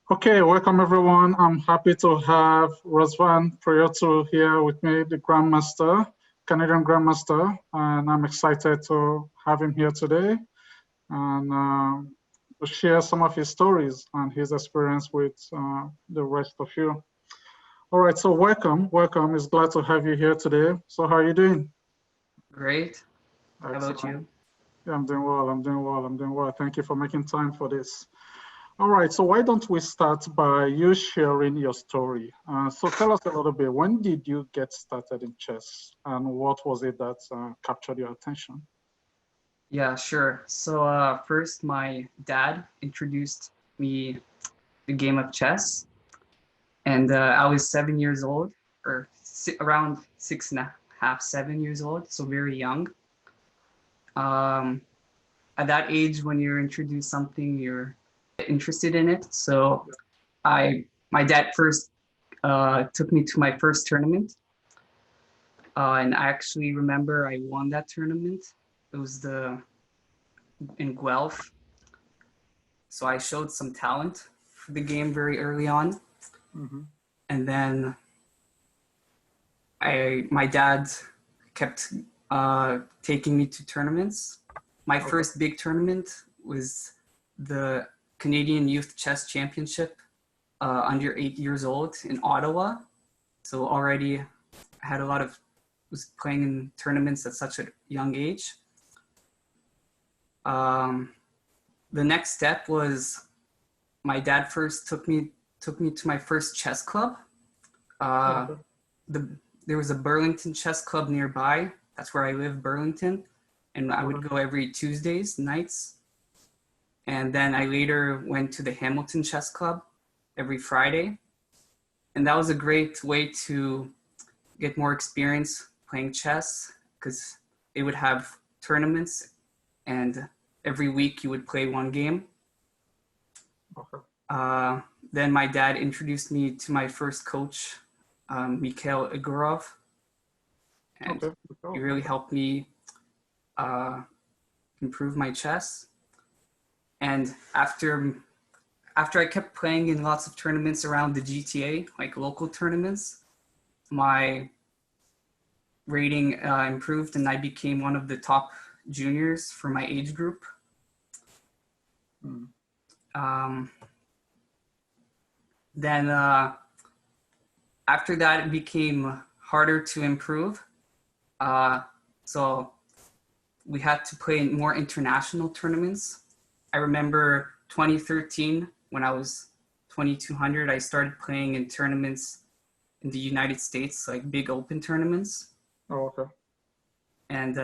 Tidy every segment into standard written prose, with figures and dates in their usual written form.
Okay, welcome everyone. I'm happy to have Razvan Preotu here with me, the Grandmaster, Canadian Grandmaster, and I'm excited to have him here today and to share some of his stories and his experience with the rest of you. All right, so welcome. It's glad to have you here today. So how are you doing? Great. How about Excellent. you? Yeah, I'm doing well. Thank you for making time for this. All right, so why don't we start by you sharing your story? So tell us a little bit, when did you get started in chess and what was it that captured your attention? Yeah, sure. So first, my dad introduced me the game of chess, and I was 7 years old, or around 6.5, 7 years old, so very young. Um, at that age, when you're introduced something, you're interested in it. So my dad first took me to my first tournament, and I actually remember I won that tournament. It was in Guelph. So I showed some talent for the game very early on. Mm-hmm. And then my dad kept taking me to tournaments. My Okay. first big tournament was the Canadian Youth Chess Championship under 8 years old in Ottawa. So already I had was playing in tournaments at such a young age. The next step was my dad first took me to my first chess club. Uh, Okay. there was a Burlington chess club nearby. That's where I live, Burlington, and I would Okay. go every Tuesdays nights. And then I later went to the Hamilton Chess Club every Friday, and that was a great way to get more experience playing chess because they would have tournaments, and every week you would play one game. Okay. Then my dad introduced me to my first coach, Mikhail Igorov, and Okay. he Oh, really okay. helped me uh, improve my chess. And after I kept playing in lots of tournaments around the GTA, like local tournaments, my rating improved, and I became one of the top juniors for my age group. Mm. Um, then after that, it became harder to improve. Uh, so we had to play in more international tournaments. I remember 2013 when I was 2200, I started playing in tournaments in the United States, like big open tournaments. Oh, okay. And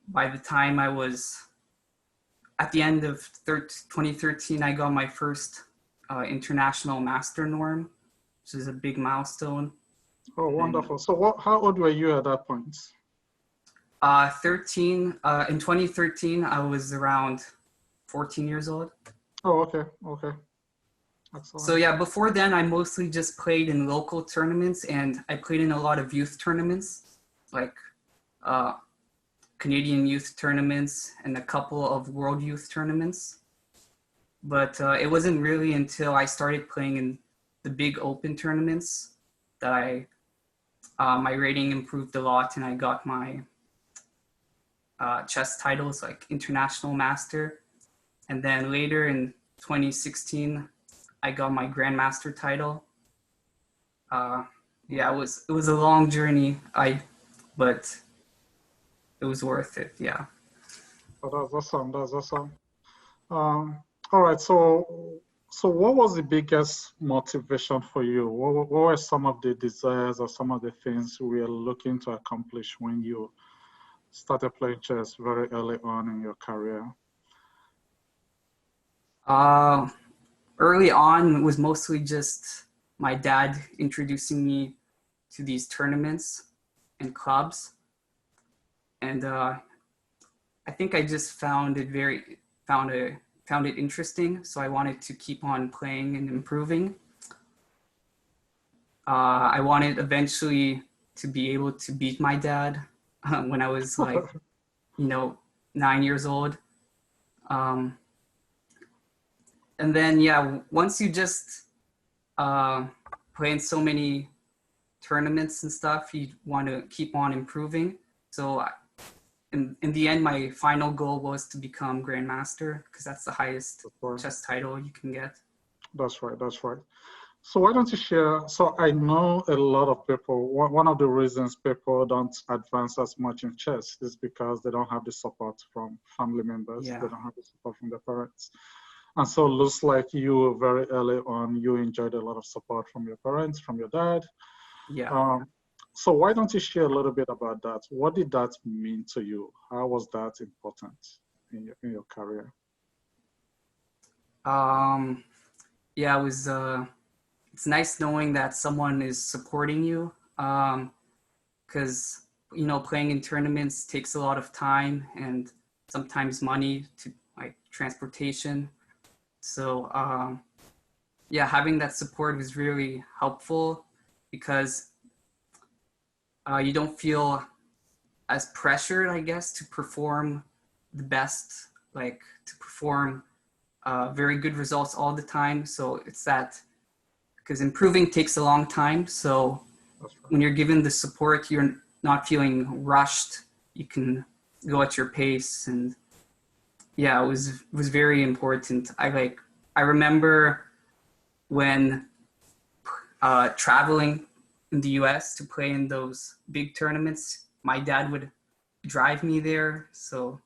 by the time I was at the end of 2013, I got my first international master norm, which is a big milestone. Oh, And wonderful. So how old were you at that point? in 2013, I was around 14 years old. Oh, okay. Okay. So Excellent. yeah, before then, I mostly just played in local tournaments, and I played in a lot of youth tournaments, like uh, Canadian youth tournaments and a couple of world youth tournaments. But it wasn't really until I started playing in the big open tournaments that my rating improved a lot, and I got my chess titles like international master. And then later in 2016, I got my grandmaster title. Uh, yeah, it was a long journey. But it was worth it. Yeah. Oh, that's awesome. That's awesome. Um, all right. So what was the biggest motivation for you? What were some of the desires or some of the things you were looking to accomplish when you started playing chess very early on in your career? Uh, Early on was mostly just my dad introducing me to these tournaments and clubs, and I think I just found it found it interesting. So I wanted to keep on playing and improving. I wanted eventually to be able to beat my dad when I was like, you know, 9 years old. Um, And then, yeah, once you just play in so many tournaments and stuff, you want to keep on improving. So in the end, my final goal was to become Grandmaster, because that's the highest chess title you can get. That's right, that's right. So why don't you share? So I know a lot of people, one of the reasons people don't advance as much in chess is because they don't have the support from family members. Yeah. They don't have the support from their parents. And so it looks like you very early on, you enjoyed a lot of support from your parents, from your dad. Yeah. So why don't you share a little bit about that? What did that mean to you? How was that important in your career? Yeah, it was, it's nice knowing that someone is supporting you, because, you know, playing in tournaments takes a lot of time and sometimes money to like transportation. So yeah, having that support was really helpful, because you don't feel as pressured, I guess, to perform the best, like to perform very good results all the time. So it's that, because improving takes a long time. So when you're given the support, you're not feeling rushed. You can go at your pace, and yeah, it was very important. I remember when traveling in the US to play in those big tournaments, my dad would drive me there. So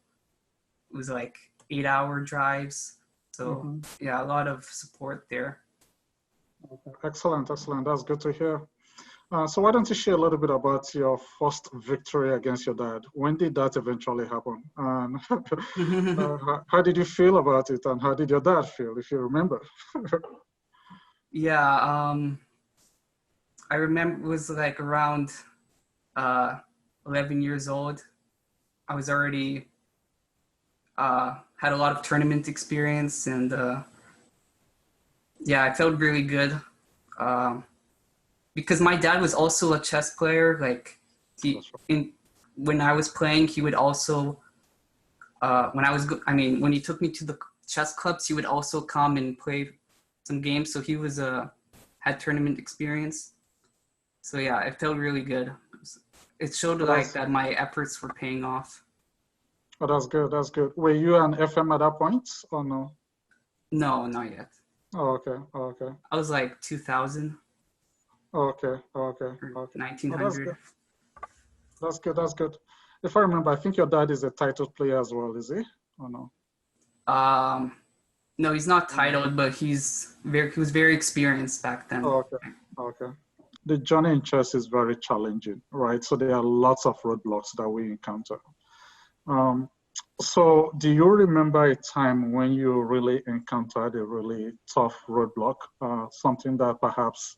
it was like 8-hour drives. So yeah, a lot of support there. Excellent, excellent. That's good to hear. So why don't you share a little bit about your first victory against your dad? When did that eventually happen? And how did you feel about it? And how did your dad feel, if you remember? Yeah, I remember it was like around 11 years old. I was already had a lot of tournament experience, and yeah, I felt really good. Because my dad was also a chess player. Like when I was playing, he would also when he took me to the chess clubs, he would also come and play some games. So he was had tournament experience. So yeah, it felt really good. It showed like that my efforts were paying off. Oh, that's good. That's good. Were you an FM at that point or no? No, not yet. Oh, okay. Oh, okay. I was like 2000. Oh, okay. Oh, okay. Okay. 1900. Oh, that's good. That's good. If I remember, I think your dad is a titled player as well, is he? Or no? No, he's not titled, but he was very experienced back then. Oh, okay. Okay. The journey in chess is very challenging, right? So there are lots of roadblocks that we encounter. So do you remember a time when you really encountered a really tough roadblock, something that perhaps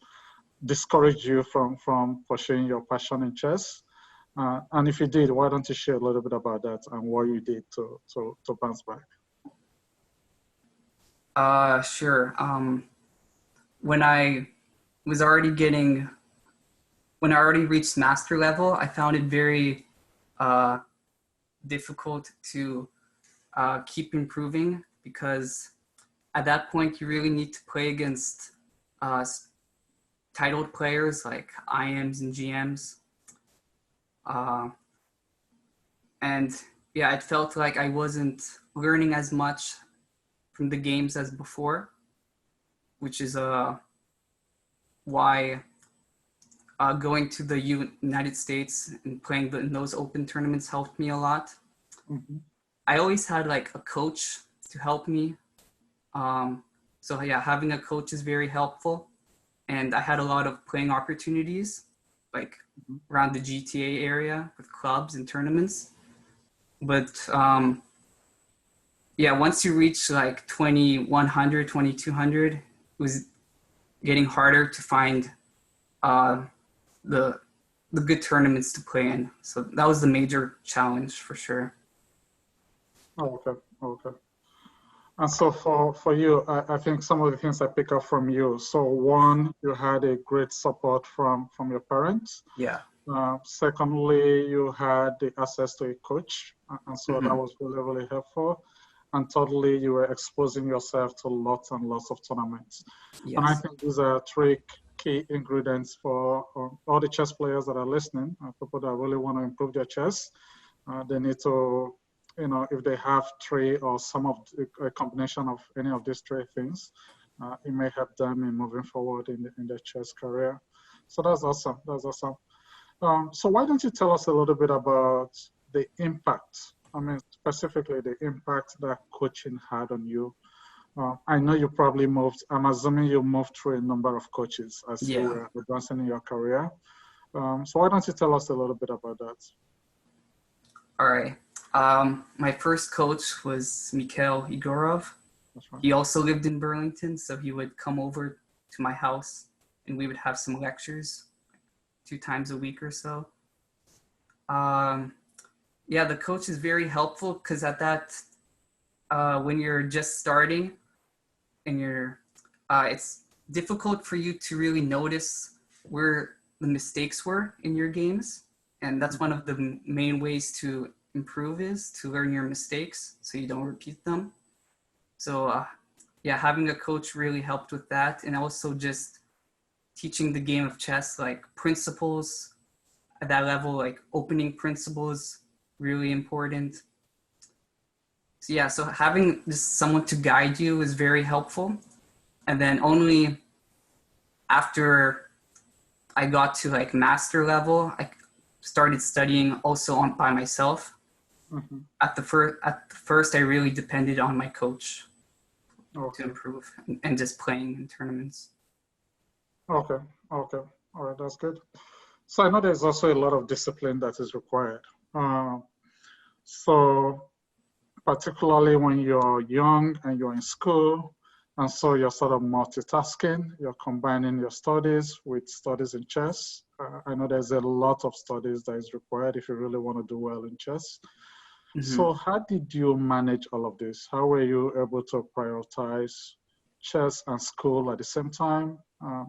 discouraged you from pursuing your passion in chess? And if you did, why don't you share a little bit about that and what you did to bounce back? Sure. When I was already when I already reached master level, I found it very difficult to keep improving, because at that point you really need to play against titled players like IMs and GMs. And yeah, it felt like I wasn't learning as much from the games as before, which is why going to the United States and playing in those open tournaments helped me a lot. I always had like a coach to help me. So yeah, having a coach is very helpful. And I had a lot of playing opportunities, like around the GTA area with clubs and tournaments. But yeah, once you reach like 2100, 2200, it was getting harder to find the good tournaments to play in. So that was the major challenge for sure. Oh, okay. Okay. And so for you, I think some of the things I pick up from you. So one, you had a great support from your parents. Yeah. Secondly, you had the access to a coach. And so that was really, really helpful. and thirdly, you were exposing yourself to lots and lots of tournaments. Yes. And I think these are three key ingredients for all the chess players that are listening, people that really want to improve their chess. They need to, if they have three or some of a combination of any of these three things, it may help them in moving forward in their chess career. So that's awesome. That's awesome. So why don't you tell us a little bit about the impact? I mean, specifically the impact that coaching had on you. I know you probably moved, I'm assuming you moved through a number of coaches as you were advancing in your career. So why don't you tell us a little bit about that? All right. My first coach was Mikhail Igorov. That's right. He also lived in Burlington, so he would come over to my house and we would have some lectures 2 times a week or so. Yeah, the coach is very helpful because at that, when you're just starting and it's difficult for you to really notice where the mistakes were in your games. And that's one of the main ways to improve is to learn your mistakes so you don't repeat them. So yeah, having a coach really helped with that. And also just teaching the game of chess, like principles at that level, like opening principles, really important. So yeah, so having just someone to guide you is very helpful. And then only after I got to like master level, I started studying also by myself. Mm-hmm. At the first, I really depended on my coach to improve and just playing in tournaments. Okay. All right, that's good. So I know there's also a lot of discipline that is required. So particularly when you're young and you're in school, and so you're sort of multitasking, you're combining your studies with studies in chess. I know there's a lot of studies that is required if you really want to do well in chess. Mm-hmm. So how did you manage all of this? How were you able to prioritize chess and school at the same time?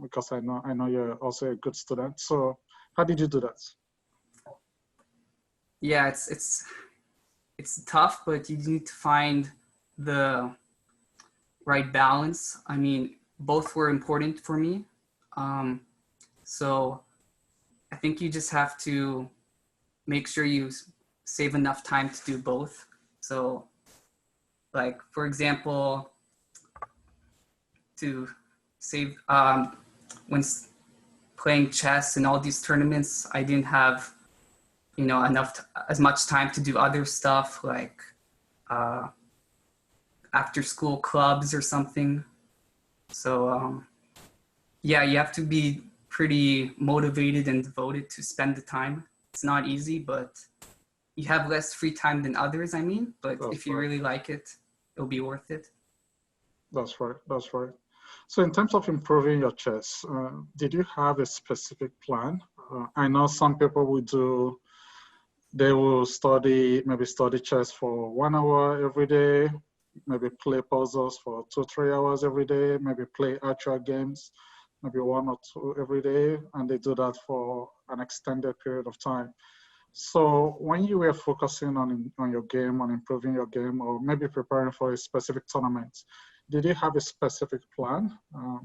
Because I know you're also a good student. So how did you do that? Yeah, it's tough, but you need to find the right balance. I mean, both were important for me. So I think you just have to make sure you save enough time to do both. So like, for example, to save, when playing chess and all these tournaments, I didn't have, as much time to do other stuff like after school clubs or something. So yeah, you have to be pretty motivated and devoted to spend the time. It's not easy, but you have less free time than others, but if you really like it, it'll be worth it. That's right. So in terms of improving your chess, did you have a specific plan? I know some people they will study chess for 1 hour every day, maybe play puzzles for 2-3 hours every day, maybe play actual games, maybe 1 or 2 every day, and they do that for an extended period of time. So when you were focusing on your game, on improving your game, or maybe preparing for a specific tournament, did you have a specific plan?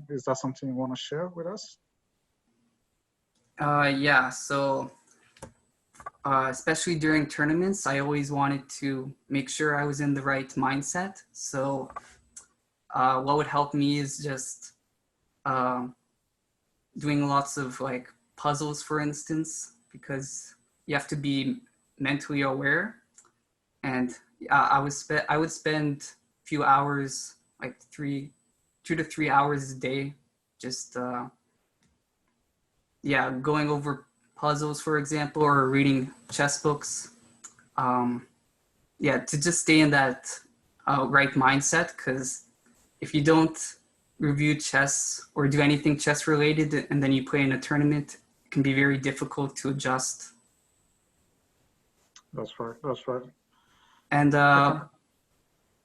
Is that something you want to share with us? Yeah, so especially during tournaments, I always wanted to make sure I was in the right mindset. So what would help me is just doing lots of like puzzles, for instance, because you have to be mentally aware. And I would spend a few hours, like 2 to 3 hours a day, just going over puzzles, for example, or reading chess books. To just stay in that right mindset, because if you don't review chess or do anything chess related and then you play in a tournament, it can be very difficult to adjust. That's right. And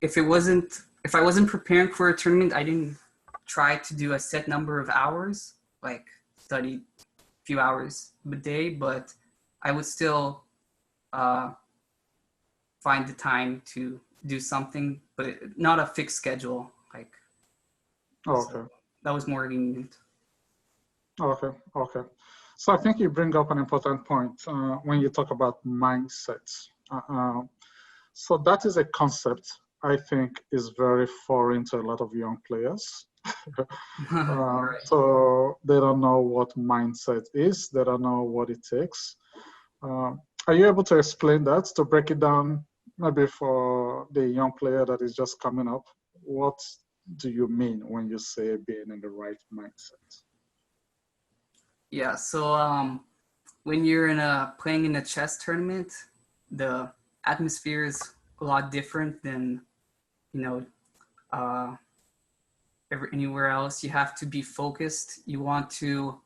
if I wasn't preparing for a tournament, I didn't try to do a set number of hours, like study a few hours a day, but I would still find the time to do something, but not a fixed schedule. Like, Okay. so that was more lenient. Okay. Okay. So I think you bring up an important point when you talk about mindsets. So that is a concept I think is very foreign to a lot of young players. Right. So they don't know what mindset is. They don't know what it takes. Are you able to explain that, to break it down, maybe for the young player that is just coming up? What do you mean when you say being in the right mindset? Yeah. So when you're playing in a chess tournament, the atmosphere is a lot different than uh, anywhere else. You have to be focused. You want to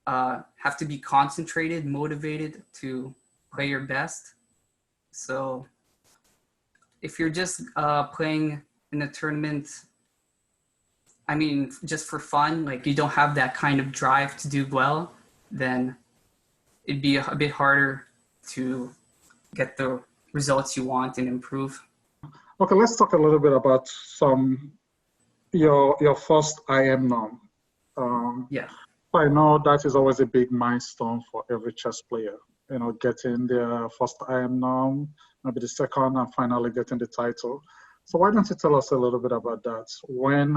have to be concentrated, motivated to play your best. So if you're just playing in a tournament, I mean, just for fun, like you don't have that kind of drive to do well, then it'd be a bit harder to get the results you want and improve. Okay, let's talk a little bit about your first IM norm. Yeah. I know that is always a big milestone for every chess player. You know, getting their first IM norm, maybe the second, and finally getting the title. So why don't you tell us a little bit about that? When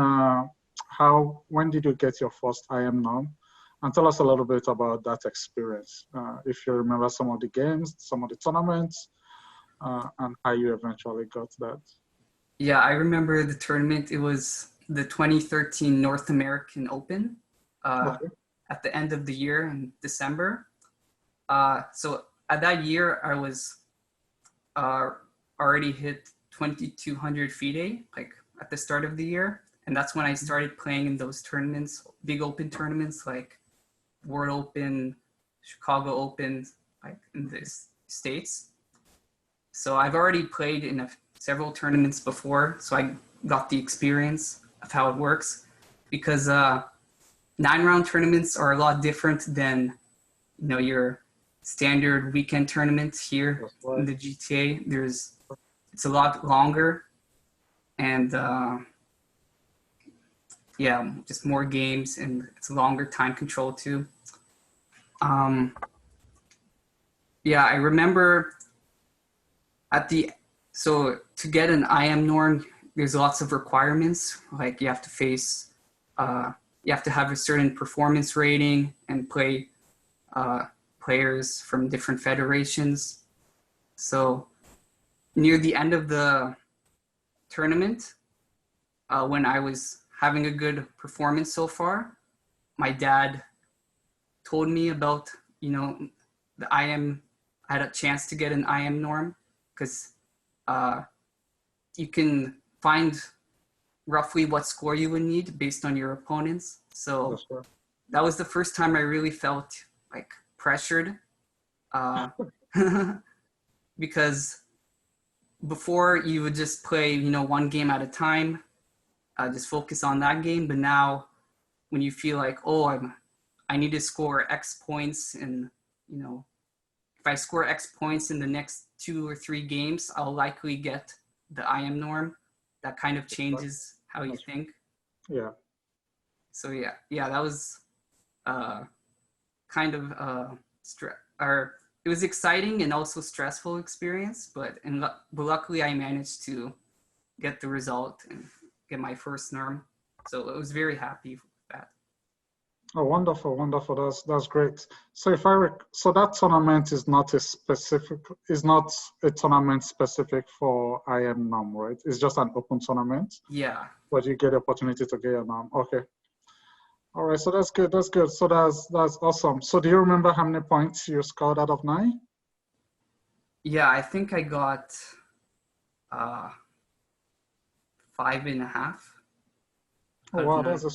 did you get your first IM norm? And tell us a little bit about that experience. If you remember some of the games, some of the tournaments, and how you eventually got that. Yeah, I remember the tournament. It was the 2013 North American Open Okay. at the end of the year in December. So at that year, I was already hit 2,200 FIDE, like at the start of the year. And that's when I started playing in those tournaments, big open tournaments like World Open, Chicago Open, like in the States. So I've already played in several tournaments before, so I got the experience of how it works. Because 9-round tournaments are a lot different than your standard weekend tournament here in the GTA. It's a lot longer, and yeah, just more games, and it's a longer time control too. Yeah, I remember so to get an IM norm, there's lots of requirements. Like you have to have a certain performance rating and play players from different federations. So near the end of the tournament, when I was having a good performance so far, my dad told me about, the IM. I had a chance to get an IM norm because you can find roughly what score you would need based on your opponents. So that was the first time I really felt like pressured because before you would just play, one game at a time, just focus on that game. But now when you feel like, I need to score X points, and, if I score X points in the next 2 or 3 games, I'll likely get the IM norm. That kind of changes how you think. Yeah. So yeah, that was kind of it was exciting and also stressful experience, but luckily I managed to get the result and get my first norm. So I was very happy with that. Oh, wonderful, wonderful. That's great. So so that tournament is not a tournament specific for IM norm, right? It's just an open tournament. Yeah. But you get the opportunity to get a norm. Okay. All right. So that's good. That's good. So that's awesome. So do you remember how many points you scored out of 9? Yeah, I think I got 5.5. Oh wow, that's a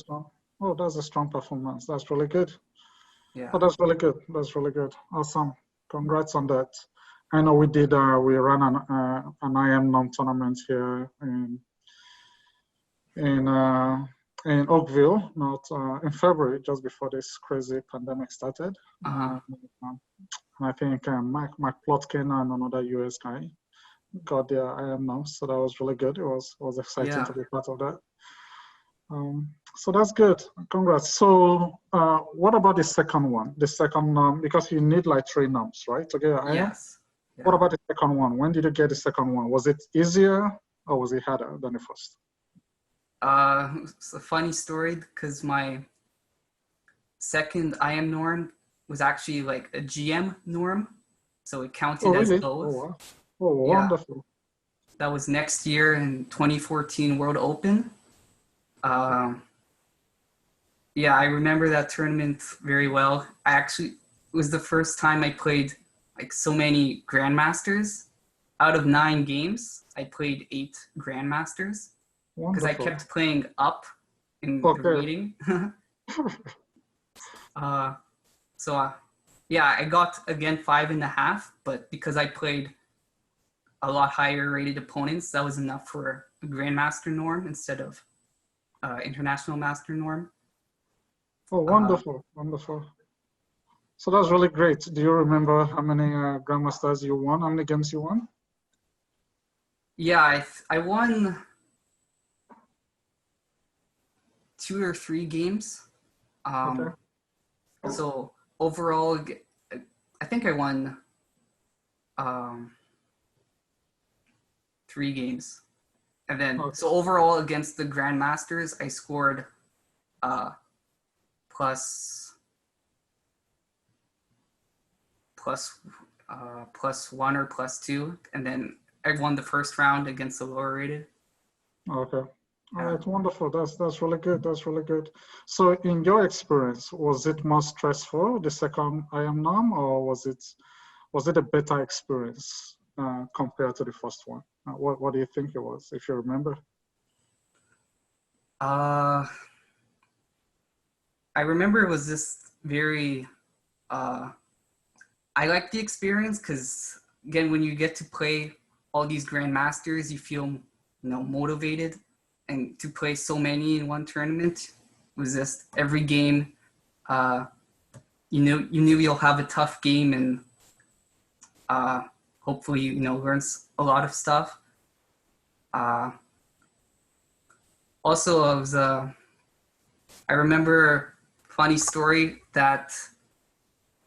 strong performance. That's really good. Yeah. Oh, that's really good. That's really good. Awesome. Congrats on that. I know we ran an IM norm tournament here in Oakville, not in February, just before this crazy pandemic started. Uh-huh. And I think Mike Plotkin and another US guy got their IM now, so that was really good. It was exciting Yeah. to be part of that. So that's good. Congrats. So what about the second one? The second because you need like 3 noms, right, to get your IM? Yes. What Yeah. about the second one? When did you get the second one? Was it easier or was it harder than the first? It's a funny story because my second IM norm was actually like a GM norm, so it Oh, counted as really? Oh, both. wow. Oh, Yeah, wonderful. that was next year in 2014 World Open. Um, yeah, I remember that tournament very well. I actually it was the first time I played like so many grandmasters. Out of 9 games, I played 8 grandmasters because I Wonderful. kept playing up in the Okay. rating. uh, so yeah, I got again 5.5, but because I played a lot higher rated opponents, that was enough for a grandmaster norm instead of international master norm. Oh, Uh, wonderful. Wonderful. So that's really great. Do you remember how many grandmasters you won? How many games you won? yeah, I won 2 or 3 games. Okay. So overall, I think I won 3 games. And then, Okay. so overall against the grandmasters, I scored uh, plus plus +1 or +2, and then I won the first round against the lower rated. Okay. All Yeah. right, wonderful. That's really good. That's really good. So in your experience, was it more stressful, the second IM norm, or was it a better experience compared to the first one? What do you think it was, if you remember? Uh, I remember it was just very. Uh, I liked the experience because again, when you get to play all these grandmasters, you feel motivated, and to play so many in one tournament was just every game. Uh, you knew you'll have a tough game, and hopefully learns a lot of stuff. Uh, also, I remember funny story that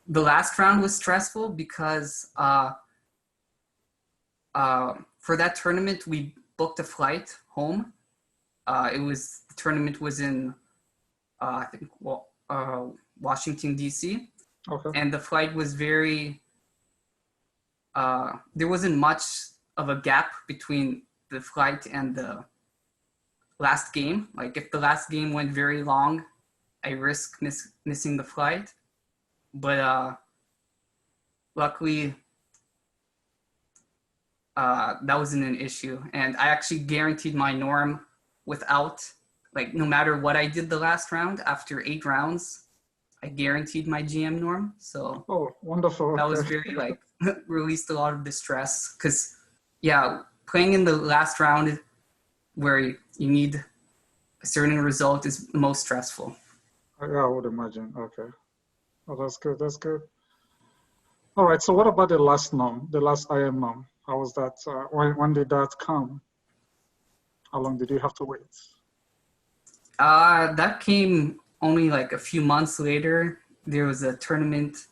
the last round was stressful because for that tournament we booked a flight home. The tournament was in I think Washington D.C. Okay. and the flight was very. There wasn't much of a gap between the flight and the last game. Like if the last game went very long, I risked missing the flight. But luckily, that wasn't an issue. And I actually guaranteed my norm without, like, no matter what I did the last round, after 8 rounds, I guaranteed my GM norm. So Oh, wonderful. that was Okay. very, like, released a lot of the stress. Because, yeah, playing in the last round where you need a certain result is most stressful. Yeah, I would imagine. Okay. Oh, that's good. That's good. All right. So what about the last norm, the last IM norm? How was that? When did that come? How long did you have to wait? That came only like a few months later. There was a tournament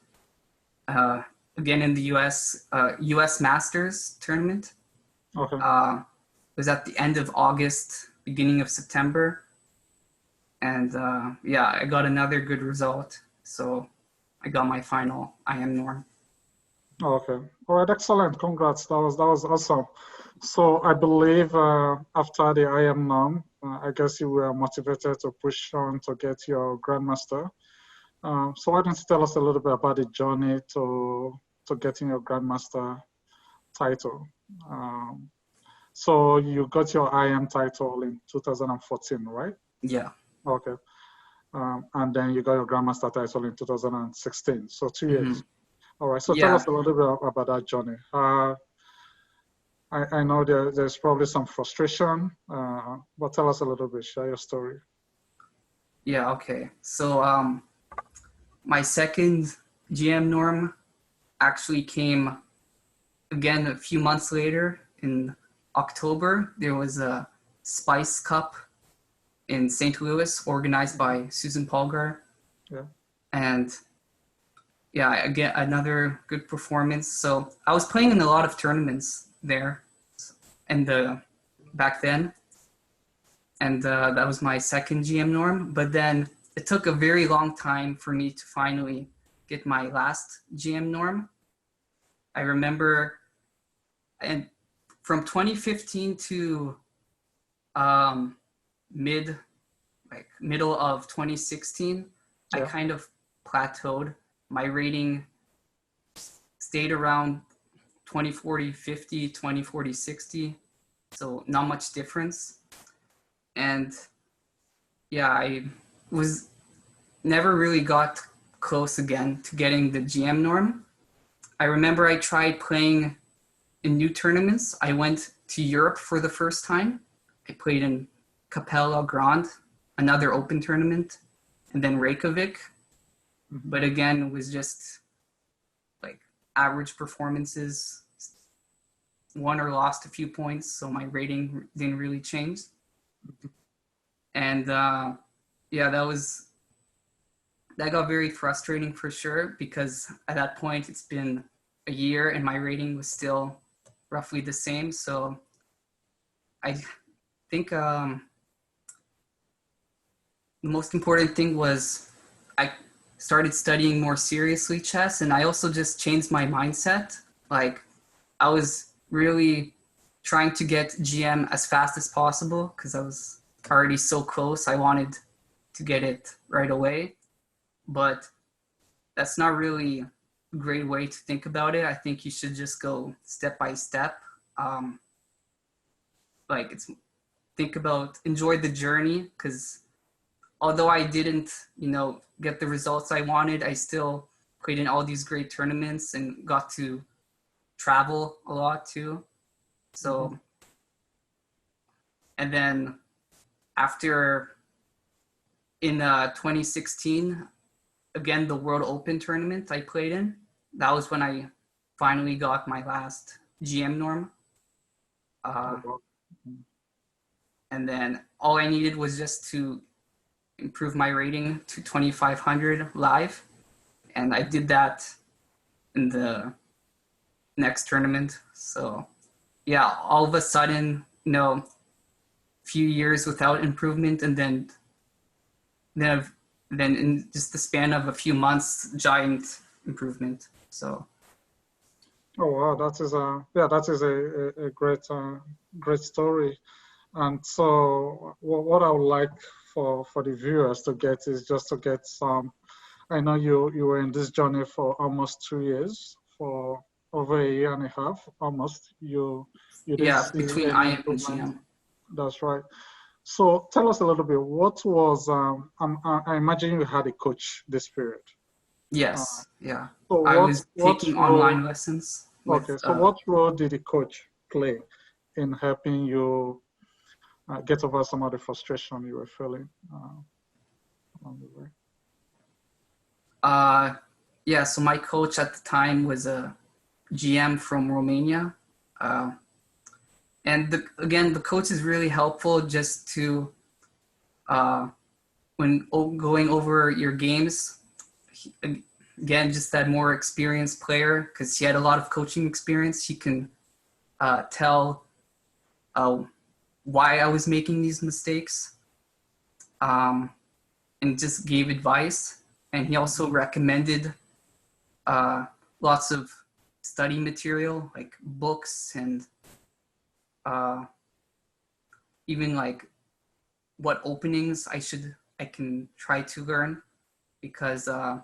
again in the U.S. U.S. Masters tournament. Okay. It was at the end of August, beginning of September, and yeah, I got another good result. So I got my final IM norm. Oh, okay. All right. Excellent. Congrats. That was awesome. So I believe after the IM norm, I guess you were motivated to push on to get your grandmaster. So why don't you tell us a little bit about the journey to getting your grandmaster title? Um, so you got your IM title in 2014, right? Yeah. Okay. And then you got your grandmaster title in 2016. So 2 years. All right. So tell us Yeah. a little bit about that journey. I know there's probably some frustration, but tell us a little bit. Share your story. Yeah. Okay. So my second GM norm actually came again a few months later. in October, there was a Spice Cup in St. Louis organized by Susan Polgar. Yeah. And yeah, I get another good performance. So I was playing in a lot of tournaments there back then. And that was my second GM norm. But then it took a very long time for me to finally get my last GM norm. I remember, and from 2015 to middle of 2016, I kind of plateaued. My rating stayed around 2040 50, 2040 60, so not much difference. And yeah, I was never really got close again to getting the GM norm. I remember I tried playing in new tournaments. I went to Europe for the first time. I played in Capella Grand, another open tournament, and then Reykjavik. But again, it was just like average performances, won or lost a few points, so my rating didn't really change. And yeah, that got very frustrating for sure, because at that point it's been a year and my rating was still roughly the same. So I think the most important thing was I started studying more seriously chess, and I also just changed my mindset. Like, I was really trying to get GM as fast as possible because I was already so close. I wanted to get it right away, but that's not really a great way to think about it. I think you should just go step by step. Enjoy the journey, because although I didn't, get the results I wanted, I still played in all these great tournaments and got to travel a lot too. So, and then in 2016, again, the World Open tournament I played in, that was when I finally got my last GM norm. And then all I needed was just to improve my rating to 2,500 live. And I did that in the next tournament. So yeah, all of a sudden, few years without improvement, and then in just the span of a few months, giant improvement. So. Oh wow, that is a great story. And so what I would like for the viewers to get is just to get some. I know you were in this journey for almost 2 years, for over a year and a half, almost. You didn't see between any IM and GM. That's right. So tell us a little bit. What was I imagine you had a coach this period. Yes. Yeah. So I was taking online lessons. Okay. So what role did the coach play in helping you get over some of the frustration you were feeling along the way? Yeah, so my coach at the time was a GM from Romania. And the coach is really helpful just to, when going over your games, again, just that more experienced player, because he had a lot of coaching experience. He can tell why I was making these mistakes, and just gave advice. And he also recommended lots of study material, like books, and even like what openings I can try to learn, because I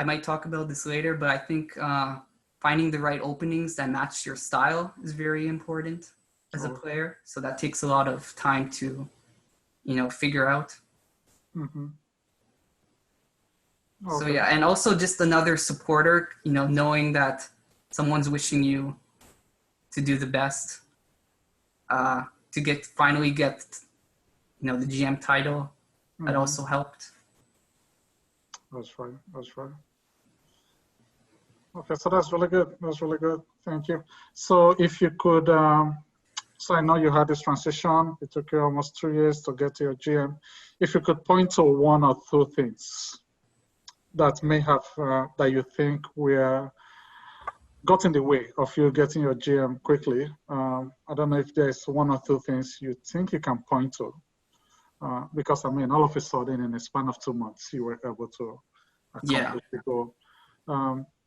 might talk about this later, but I think finding the right openings that match your style is very important as a player. So that takes a lot of time to, figure out. So yeah, and also just another supporter, knowing that someone's wishing you to do the best, to finally get, the GM title. That also helped. That's right. Okay, so that's really good. Thank you. So if you could, so I know you had this transition. It took you almost 2 years to get to your GM. If you could point to one or two things that may have, that you think were got in the way of you getting your GM quickly. I don't know if there's one or two things you think you can point to. Because I mean, all of a sudden in a span of 2 months, you were able to accomplish the goal.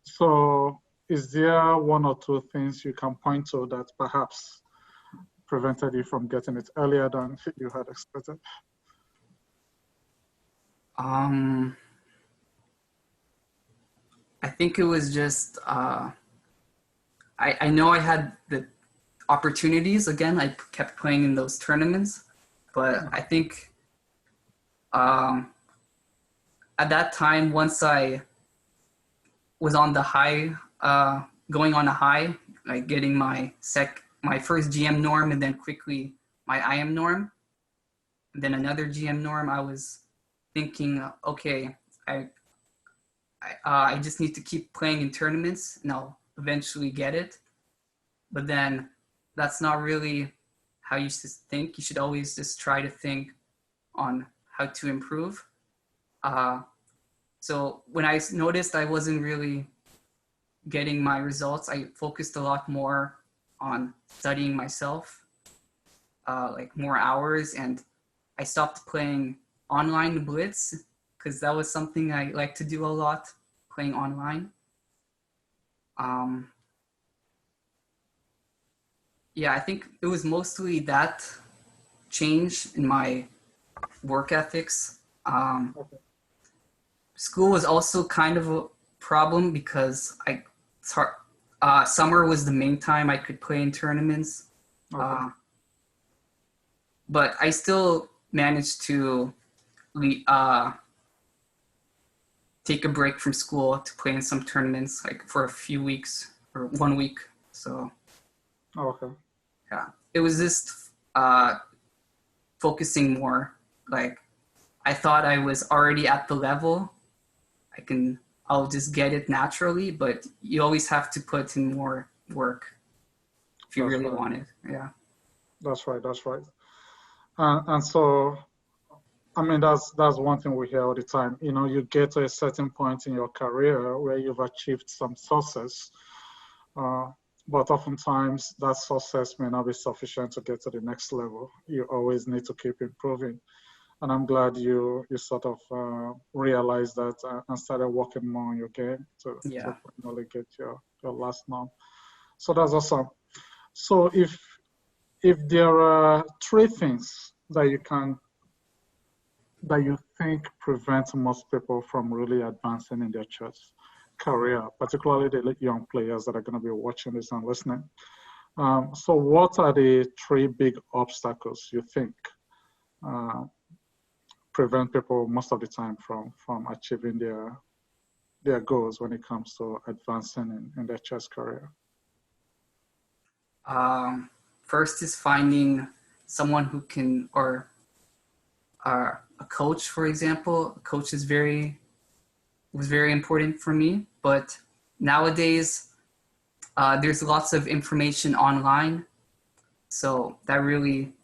So is there one or two things you can point to that perhaps prevented you from getting it earlier than you had expected? I think it was just, I know I had the opportunities. Again, I kept playing in those tournaments, but I think at that time, once I was on the high, going on a high, like getting my first GM norm, and then quickly my IM norm, and then another GM norm, I was thinking, okay, I just need to keep playing in tournaments and I'll eventually get it. But then that's not really how you should think. You should always just try to think on how to improve. So when I noticed I wasn't really getting my results, I focused a lot more on studying myself, like more hours, and I stopped playing online Blitz because that was something I like to do a lot, playing online. Yeah, I think it was mostly that change in my work ethics. School was also kind of a problem because summer was the main time I could play in tournaments. But I still managed to take a break from school to play in some tournaments, like for a few weeks or 1 week. So, yeah, it was just focusing more. Like, I thought I was already at the level. I'll just get it naturally, but you always have to put in more work if you really want it. Yeah. That's right. That's right. And so, I mean, that's one thing we hear all the time. You know, you get to a certain point in your career where you've achieved some success, but oftentimes that success may not be sufficient to get to the next level. You always need to keep improving. And I'm glad you sort of realized that and started working more on your game to finally get your last norm. So that's awesome. So if there are three things that you think prevent most people from really advancing in their chess career, particularly the young players that are going to be watching this and listening. So what are the three big obstacles you think prevent people most of the time from achieving their goals when it comes to advancing in their chess career? First is finding someone who can, or a coach, for example. A coach was very important for me, but nowadays there's lots of information online, so that really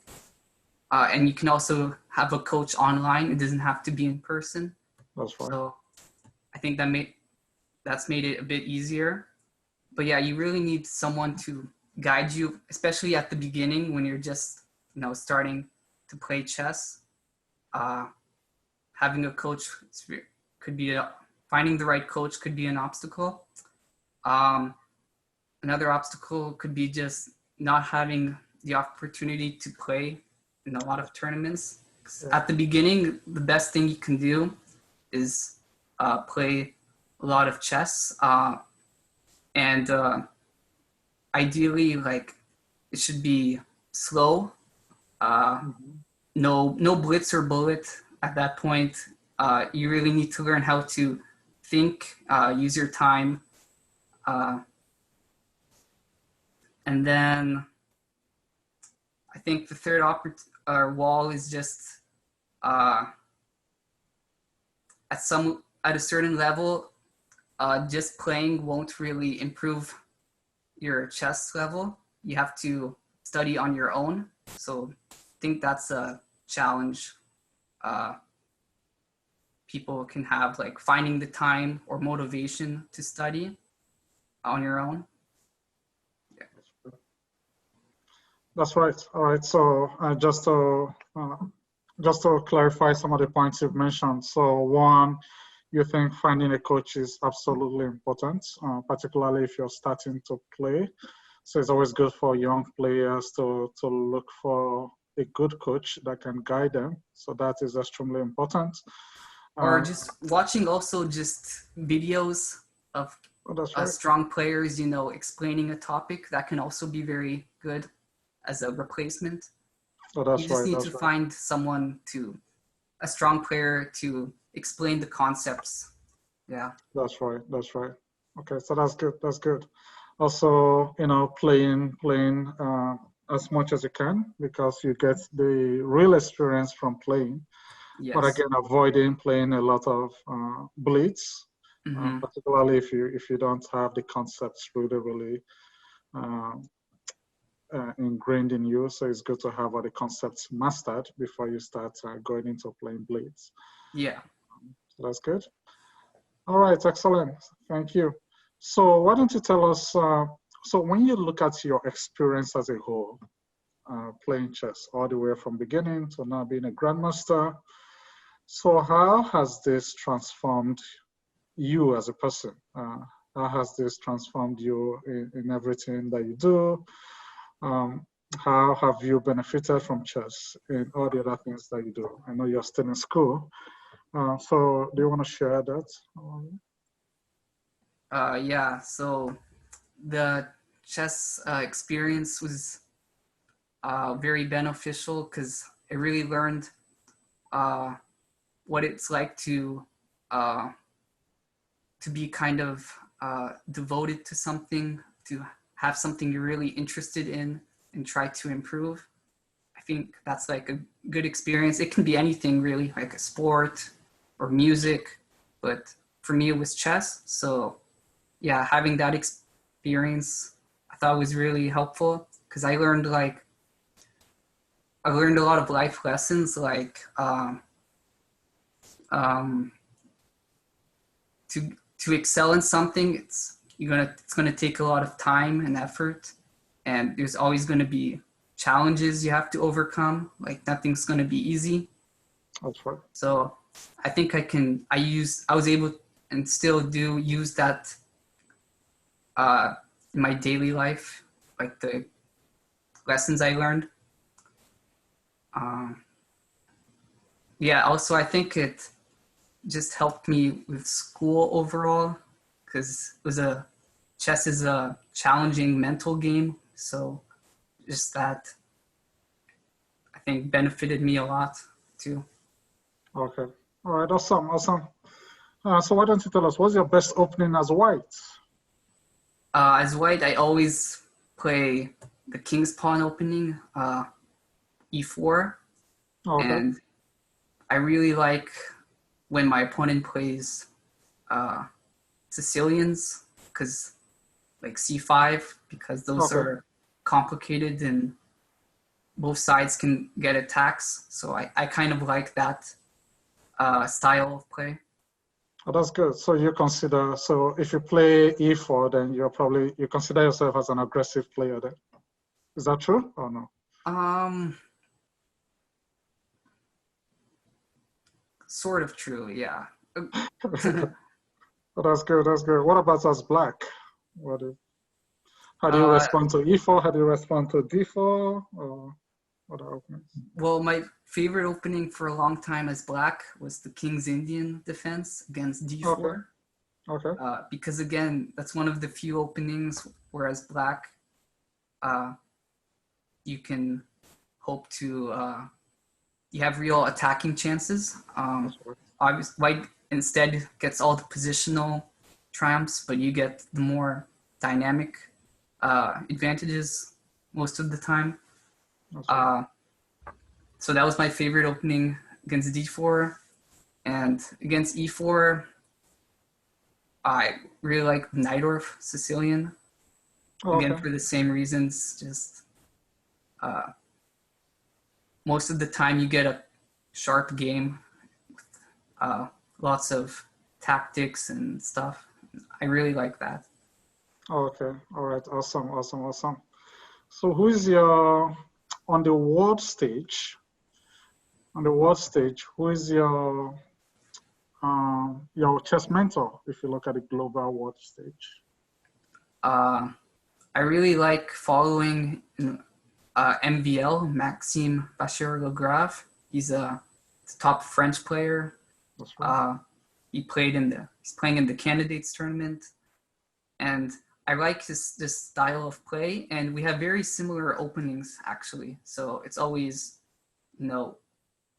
and you can also have a coach online. It doesn't have to be in person. That's right. So I think that's made it a bit easier. But yeah, you really need someone to guide you, especially at the beginning when you're just starting to play chess. Having a coach could be finding the right coach could be an obstacle. Another obstacle could be just not having the opportunity to play in a lot of tournaments. At the beginning, the best thing you can do is play a lot of chess, and ideally, like, it should be slow. No blitz or bullet at that point. You really need to learn how to think, use your time, and then I think the third wall is just at a certain level, just playing won't really improve your chess level, you have to study on your own. So I think that's a challenge people can have, like finding the time or motivation to study on your own. That's right. All right. So just to clarify some of the points you've mentioned. So one, you think finding a coach is absolutely important, particularly if you're starting to play. So it's always good for young players to look for a good coach that can guide them. So that is extremely important. Or just watching also just videos of That's right. strong players, you know, explaining a topic. That can also be very good as a replacement. That's You just right. need That's to right. find someone a strong player to explain the concepts. Yeah. That's right. That's right. Okay, so that's good. That's good. Also, you know, playing as much as you can because you get the real experience from playing. But Yes. again, avoiding playing a lot of blitz, Mm-hmm. particularly if you don't have the concepts really um, ingrained in you. So it's good to have all the concepts mastered before you start going into playing blitz. Yeah. So that's good. All right, excellent. Thank you. So why don't you tell us, so when you look at your experience as a whole, playing chess all the way from beginning to now being a grandmaster, so how has this transformed you as a person? How has this transformed you in everything that you do? How have you benefited from chess in all the other things that you do? I know you're still in school. So do you want to share that? Yeah. So the chess experience was very beneficial because I really learned what it's like uh, to be kind of devoted to something, to have something you're really interested in and try to improve. I think that's like a good experience. It can be anything really, like a sport or music, but for me it was chess. So yeah, having that experience I thought was really helpful because I learned a lot of life lessons like um, to excel in something, it's gonna take a lot of time and effort, and there's always gonna be challenges you have to overcome. Like nothing's gonna be easy. That's right. So I think I was able and still do use that in my daily life, like the lessons I learned. Um, yeah. Also, I think it just helped me with school overall because chess is a challenging mental game. So just that I think benefited me a lot too. Okay. All right. Awesome. Awesome. So why don't you tell us what's your best opening as white? As white, I always play the king's pawn opening, e4, Okay. and I really like when my opponent plays uh, Sicilians because like c5 because those Okay. are complicated and both sides can get attacks. So I kind of like that style of play. Oh, that's good. So you consider, so if you play e4, then you consider yourself as an aggressive player then. Is that true or no? Um, Sort of true, yeah. Oh, that's good. That's good. What about as black? What is, how do you uh, respond to e4? How do you respond to d4? Or what are openings? well, my favorite opening for a long time as black was the King's Indian defense against Okay. d4. Okay. Because again, that's one of the few openings where as black, uh, you can hope to you have real attacking chances. That's right. Obviously, white instead gets all the positional triumphs, but you get the more dynamic advantages most of the time. That's right. So that was my favorite opening against d4, and against e4, I really like Najdorf Sicilian. Again, Okay. for the same reasons, just most of the time you get a sharp game, uh, lots of tactics and stuff. I really like that. Okay. All right. Awesome. Awesome. Awesome. So who is your on the world stage? On the world stage, who is your chess mentor? If you look at the global world stage. Uh, I really like following MVL, Maxime Bachir-Legrave. He's a top French player. That's right. He's playing in the candidates tournament, and I like this style of play. And we have very similar openings actually. So it's always, you know,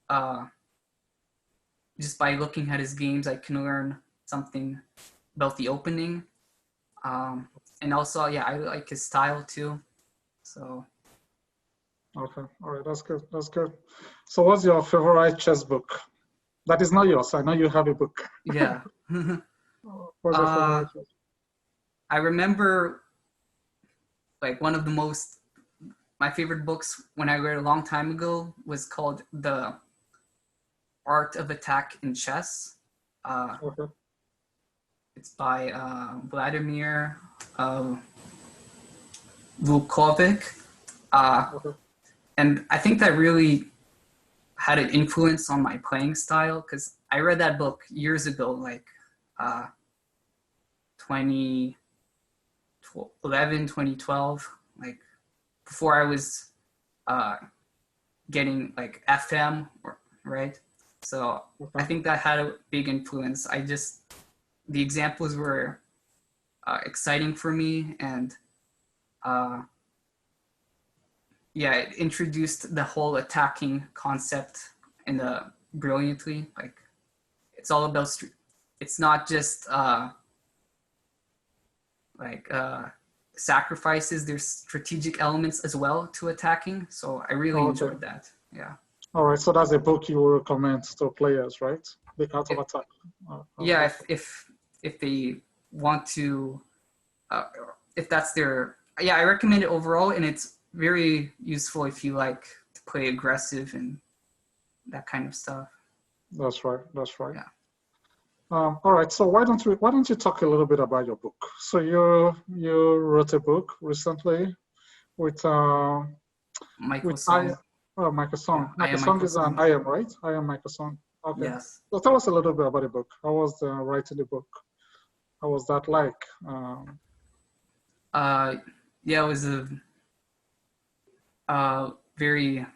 uh, just by looking at his games, I can learn something about the opening. And also, yeah, I like his style too. So Okay. All right. That's good. That's good. So what's your favorite chess book? That is not yours. I know you have a book. yeah. What's your favorite chess? I remember like my favorite books when I read a long time ago was called The Art of Attack in Chess. Okay. It's by Vladimir Vukovic. Okay. And I think that really had an influence on my playing style because I read that book years ago, like 2011, 2012, like before I was getting like FM, right? So I think that had a big influence. The examples were exciting for me, and yeah, it introduced the whole attacking concept in brilliantly. Like it's all about it's not just sacrifices. There's strategic elements as well to attacking. So I really Okay. enjoyed that. Yeah. All right. So that's a book you will recommend to players, right? The Art of Attack. Yeah, if they want to, uh, if that's their, yeah, I recommend it overall, and it's very useful if you like to play aggressive and that kind of stuff. That's right. That's right. Yeah. All right. So why don't you talk a little bit about your book? So you wrote a book recently with Michael with Song. Michael Yeah, Song. I am Michael Song Michael is an Song. I am, right? I am Michael Song. Okay. Yes. So tell us a little bit about the book. How was writing the book? How was that like? Yeah, it was a very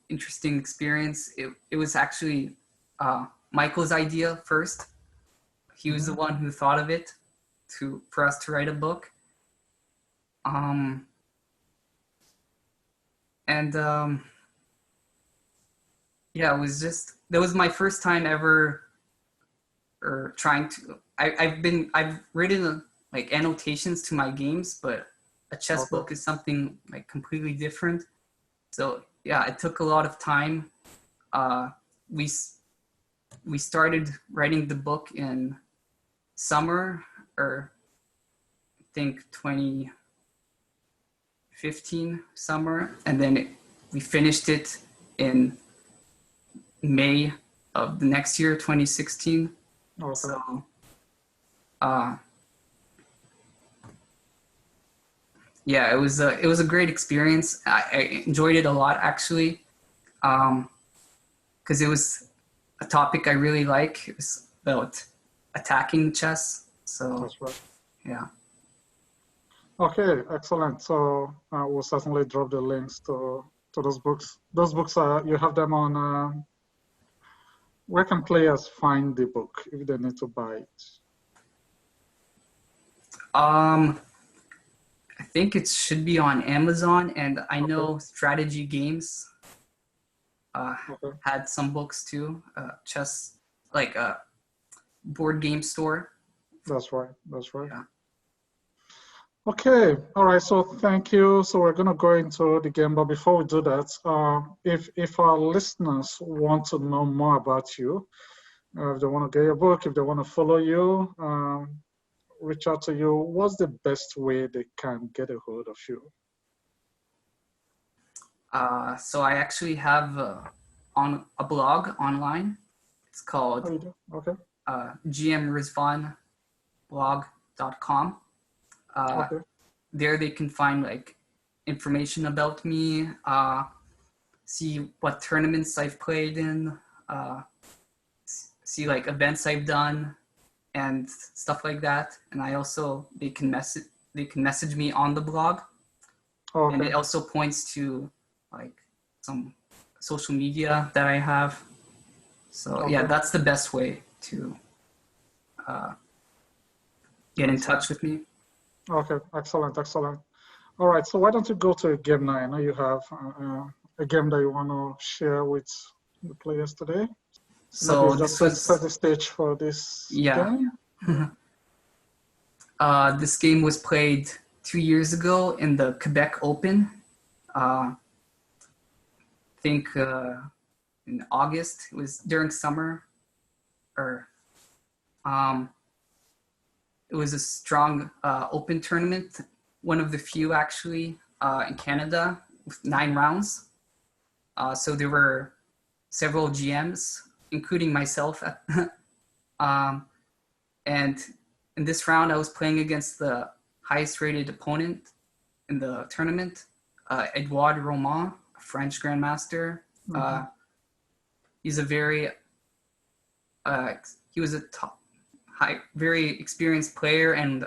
interesting experience. It was actually Michael's idea first. He was the one who thought of it for us to write a book. Yeah, it was that was my first time ever or trying to I've written like annotations to my games, but a chess book is something like completely different. So yeah, it took a lot of time. We started writing the book in summer, or I think 2015 summer, and then we finished it in May of the next year, 2016. Okay. So yeah, it was a great experience. I enjoyed it a lot actually, because it was a topic I really like. It was about attacking chess. So That's right. yeah. Okay, excellent. So we'll certainly drop the links to those books. Those books you have them on. Where can players find the book if they need to buy it? I think it should be on Amazon, and I know Strategy Games had some books too. Chess, like a board game store. That's right. That's right. Yeah. Okay. All right. So thank you. So we're going to go into the game, but before we do that, if our listeners want to know more about you, if they want to get your book, if they want to follow you, reach out to you, what's the best way they can get a hold of you? So I actually have on a blog online. It's called Oh, you do? Okay. GM Razvan blog.com. Okay. There they can find like information about me, see what tournaments I've played in, see like events I've done and stuff like that. And I also they can message me on the blog. Okay. And it also points to like some social media that I have. So Okay. yeah, that's the best way to get in touch with me. Okay, excellent, excellent. All right, so why don't you go to a game now? I know you have a game that you want to share with the players today. So Maybe just set the stage for this game. This game was played 2 years ago in the Quebec Open. I think in August. It was during summer, or it was a strong open tournament, one of the few actually in Canada with 9 rounds. So there were several GMs, including myself. And in this round, I was playing against the highest rated opponent in the tournament, Edouard Roman, a French grandmaster. He's a very, he was a very experienced player and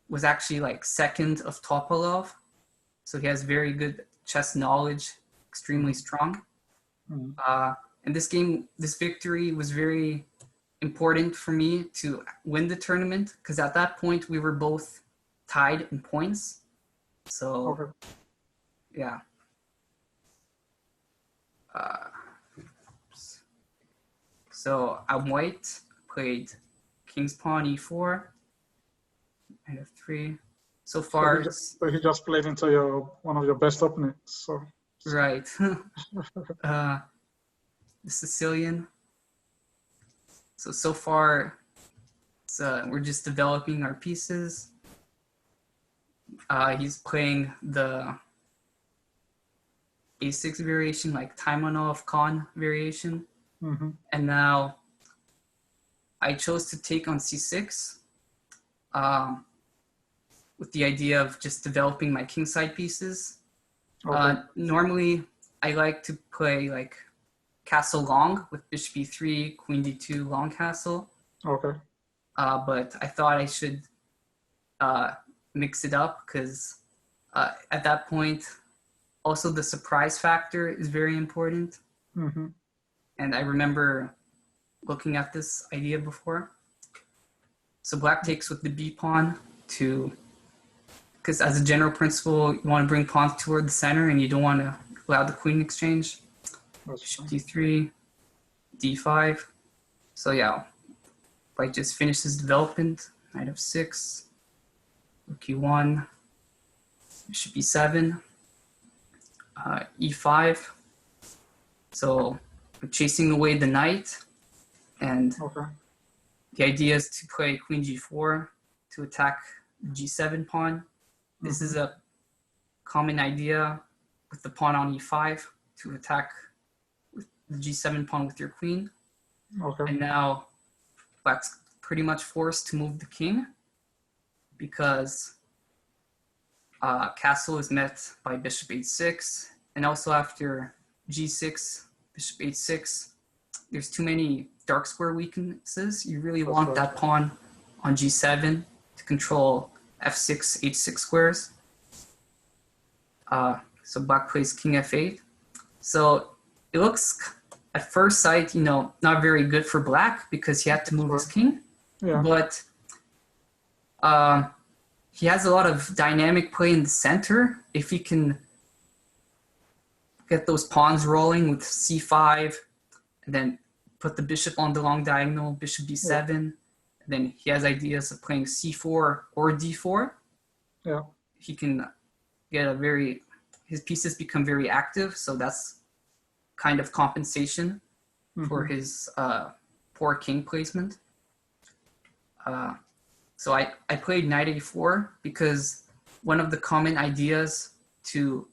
was actually like second of Topalov. So he has very good chess knowledge, extremely strong. And this victory was very important for me to win the tournament because at that point we were both tied in points. So, yeah. So I'm white, played King's Pawn E4, Knight F3. So far, so he just played into one of your best opponents. So right. The Sicilian. So far, we're just developing our pieces. He's playing the A6 variation, like Taimanov Khan variation. And now I chose to take on C6 with the idea of just developing my kingside pieces. Normally, I like to play like castle long with bishop e3, queen d2, long castle. But I thought I should mix it up because at that point, also the surprise factor is very important. And I remember looking at this idea before. So black takes with the b pawn because as a general principle, you want to bring pawns toward the center and you don't want to allow the queen exchange. Bishop d3, d5. So yeah, white just finishes development. Knight f6, rook e1, bishop e7, e5. So we're chasing away the knight, and the idea is to play queen g4 to attack the g7 pawn. This is a common idea with the pawn on e5 to attack the g7 pawn with your queen. And now black's pretty much forced to move the king because castle is met by bishop h6, and also after g6, bishop h6, there's too many dark square weaknesses. You really want that pawn on g7 to control f6, h6 squares. So black plays king f8. So it looks at first sight, not very good for black because he had to move his king. But he has a lot of dynamic play in the center. If he can get those pawns rolling with c5, and then put the bishop on the long diagonal, bishop d7, and then he has ideas of playing c4 or d4. He can get his pieces become very active, so that's kind of compensation for his poor king placement. So I played knight a4 because one of the common ideas to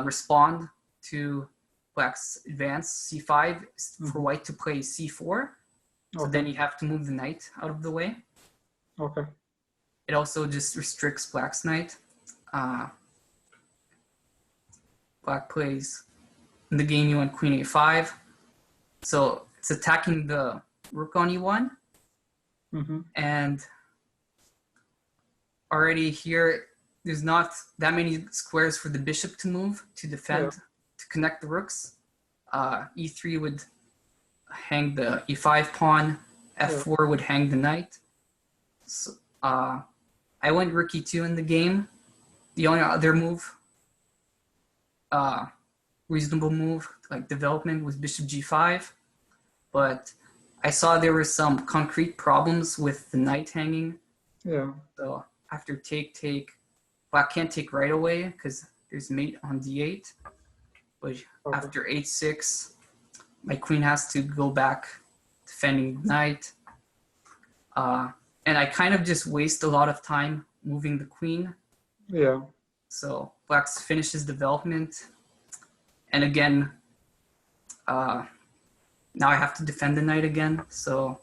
respond to black's advance c5 is for white to play c4. So then you have to move the knight out of the way. Okay. It also just restricts black's knight. Black plays in the game e1 queen a5. So it's attacking the rook on e1. And already here, there's not that many squares for the bishop to move to defend, to connect the rooks. E3 would hang the e5 pawn, f4 would hang the knight. So, I went rook e2 in the game. The only other move, reasonable move, like development, was bishop g5. But I saw there were some concrete problems with the knight hanging. Yeah. So after take, black can't take right away because there's mate on d8. But after h6, my queen has to go back defending the knight. And I kind of just waste a lot of time moving the queen. Yeah. So black finishes development. And again, now I have to defend the knight again. So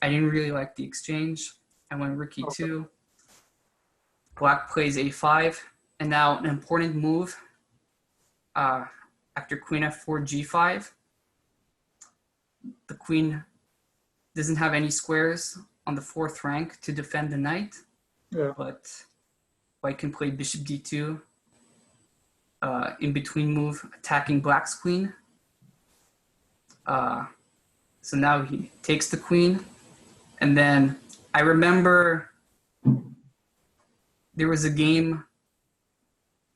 I didn't really like the exchange. I went rook e2. Black plays a5. And now an important move after queen f4, g5. The queen doesn't have any squares on the fourth rank to defend the knight. Yeah. But white can play bishop d2. In between move, attacking black's queen. So now he takes the queen. And then I remember there was a game,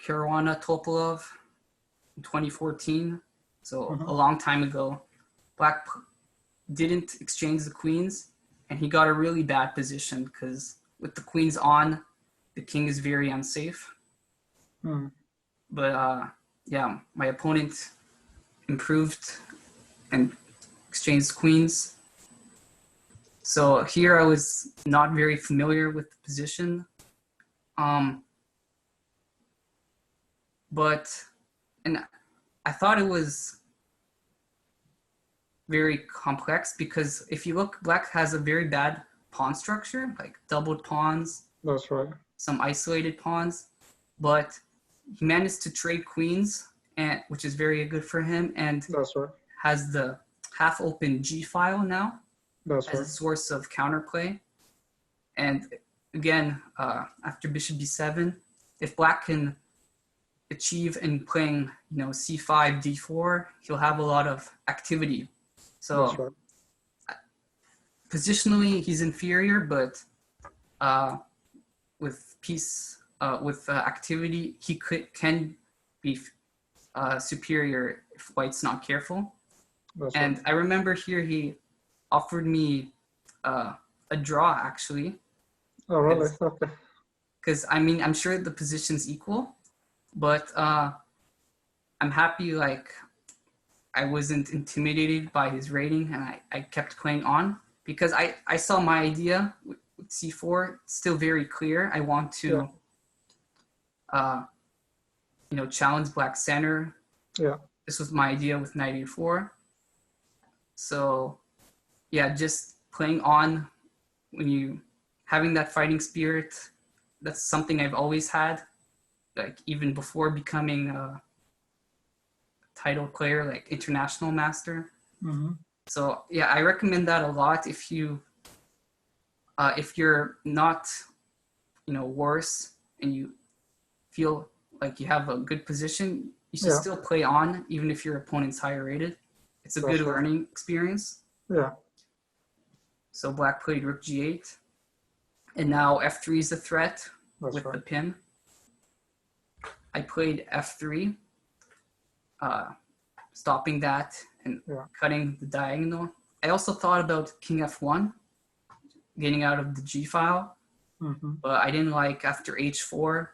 Caruana Topolov, in 2014. So a long time ago. Black didn't exchange the queens, and he got a really bad position because with the queens on, the king is very unsafe. But yeah, my opponent improved and exchanged queens. So here I was not very familiar with the position. And I thought it was very complex because if you look, black has a very bad pawn structure, like doubled pawns. That's right. Some isolated pawns, but he managed to trade queens, and which is very good for him, and That's right. has the half-open G file now That's as a right. source of counterplay. And again, after bishop b7, if black can achieve in playing, c5, d4, he'll have a lot of activity. So That's right. positionally, he's inferior, but with piece, with activity, he can be superior if white's not careful. That's And right. I remember here he offered me a draw, actually. Oh, really? Okay. Because, I'm sure the position's equal, but I'm happy, I wasn't intimidated by his rating, and I kept playing on because I saw my idea with c4 still very clear. I want to, challenge black center. Yeah. This was my idea with knight a4. So, yeah, just playing on when having that fighting spirit, that's something I've always had, even before becoming a title player, international master. So yeah, I recommend that a lot if you're not, worse and you feel like you have a good position, you should still play on even if your opponent's higher rated. It's a good learning experience. Yeah. So black played rook g8, and now f3 is a threat with the pin. I played f3, stopping that and cutting the diagonal. I also thought about king f1, getting out of the g file, but I didn't like after h4.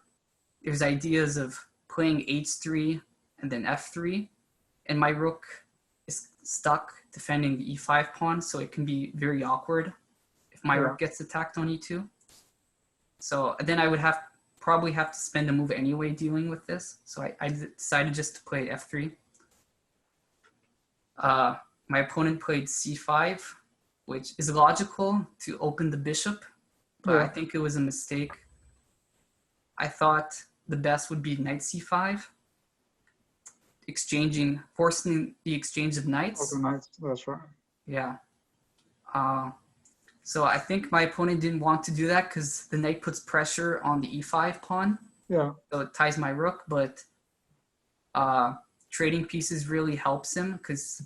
There's ideas of playing h3 and then f3, and my rook is stuck defending the e5 pawn, so it can be very awkward if my rook gets attacked on e2. So then I would probably have to spend a move anyway dealing with this. So I decided just to play f3. My opponent played c5, which is logical to open the bishop, but I think it was a mistake. I thought the best would be knight c5, forcing the exchange of knights. That's right. Yeah. So I think my opponent didn't want to do that because the knight puts pressure on the e5 pawn. Yeah. So it ties my rook, but trading pieces really helps him because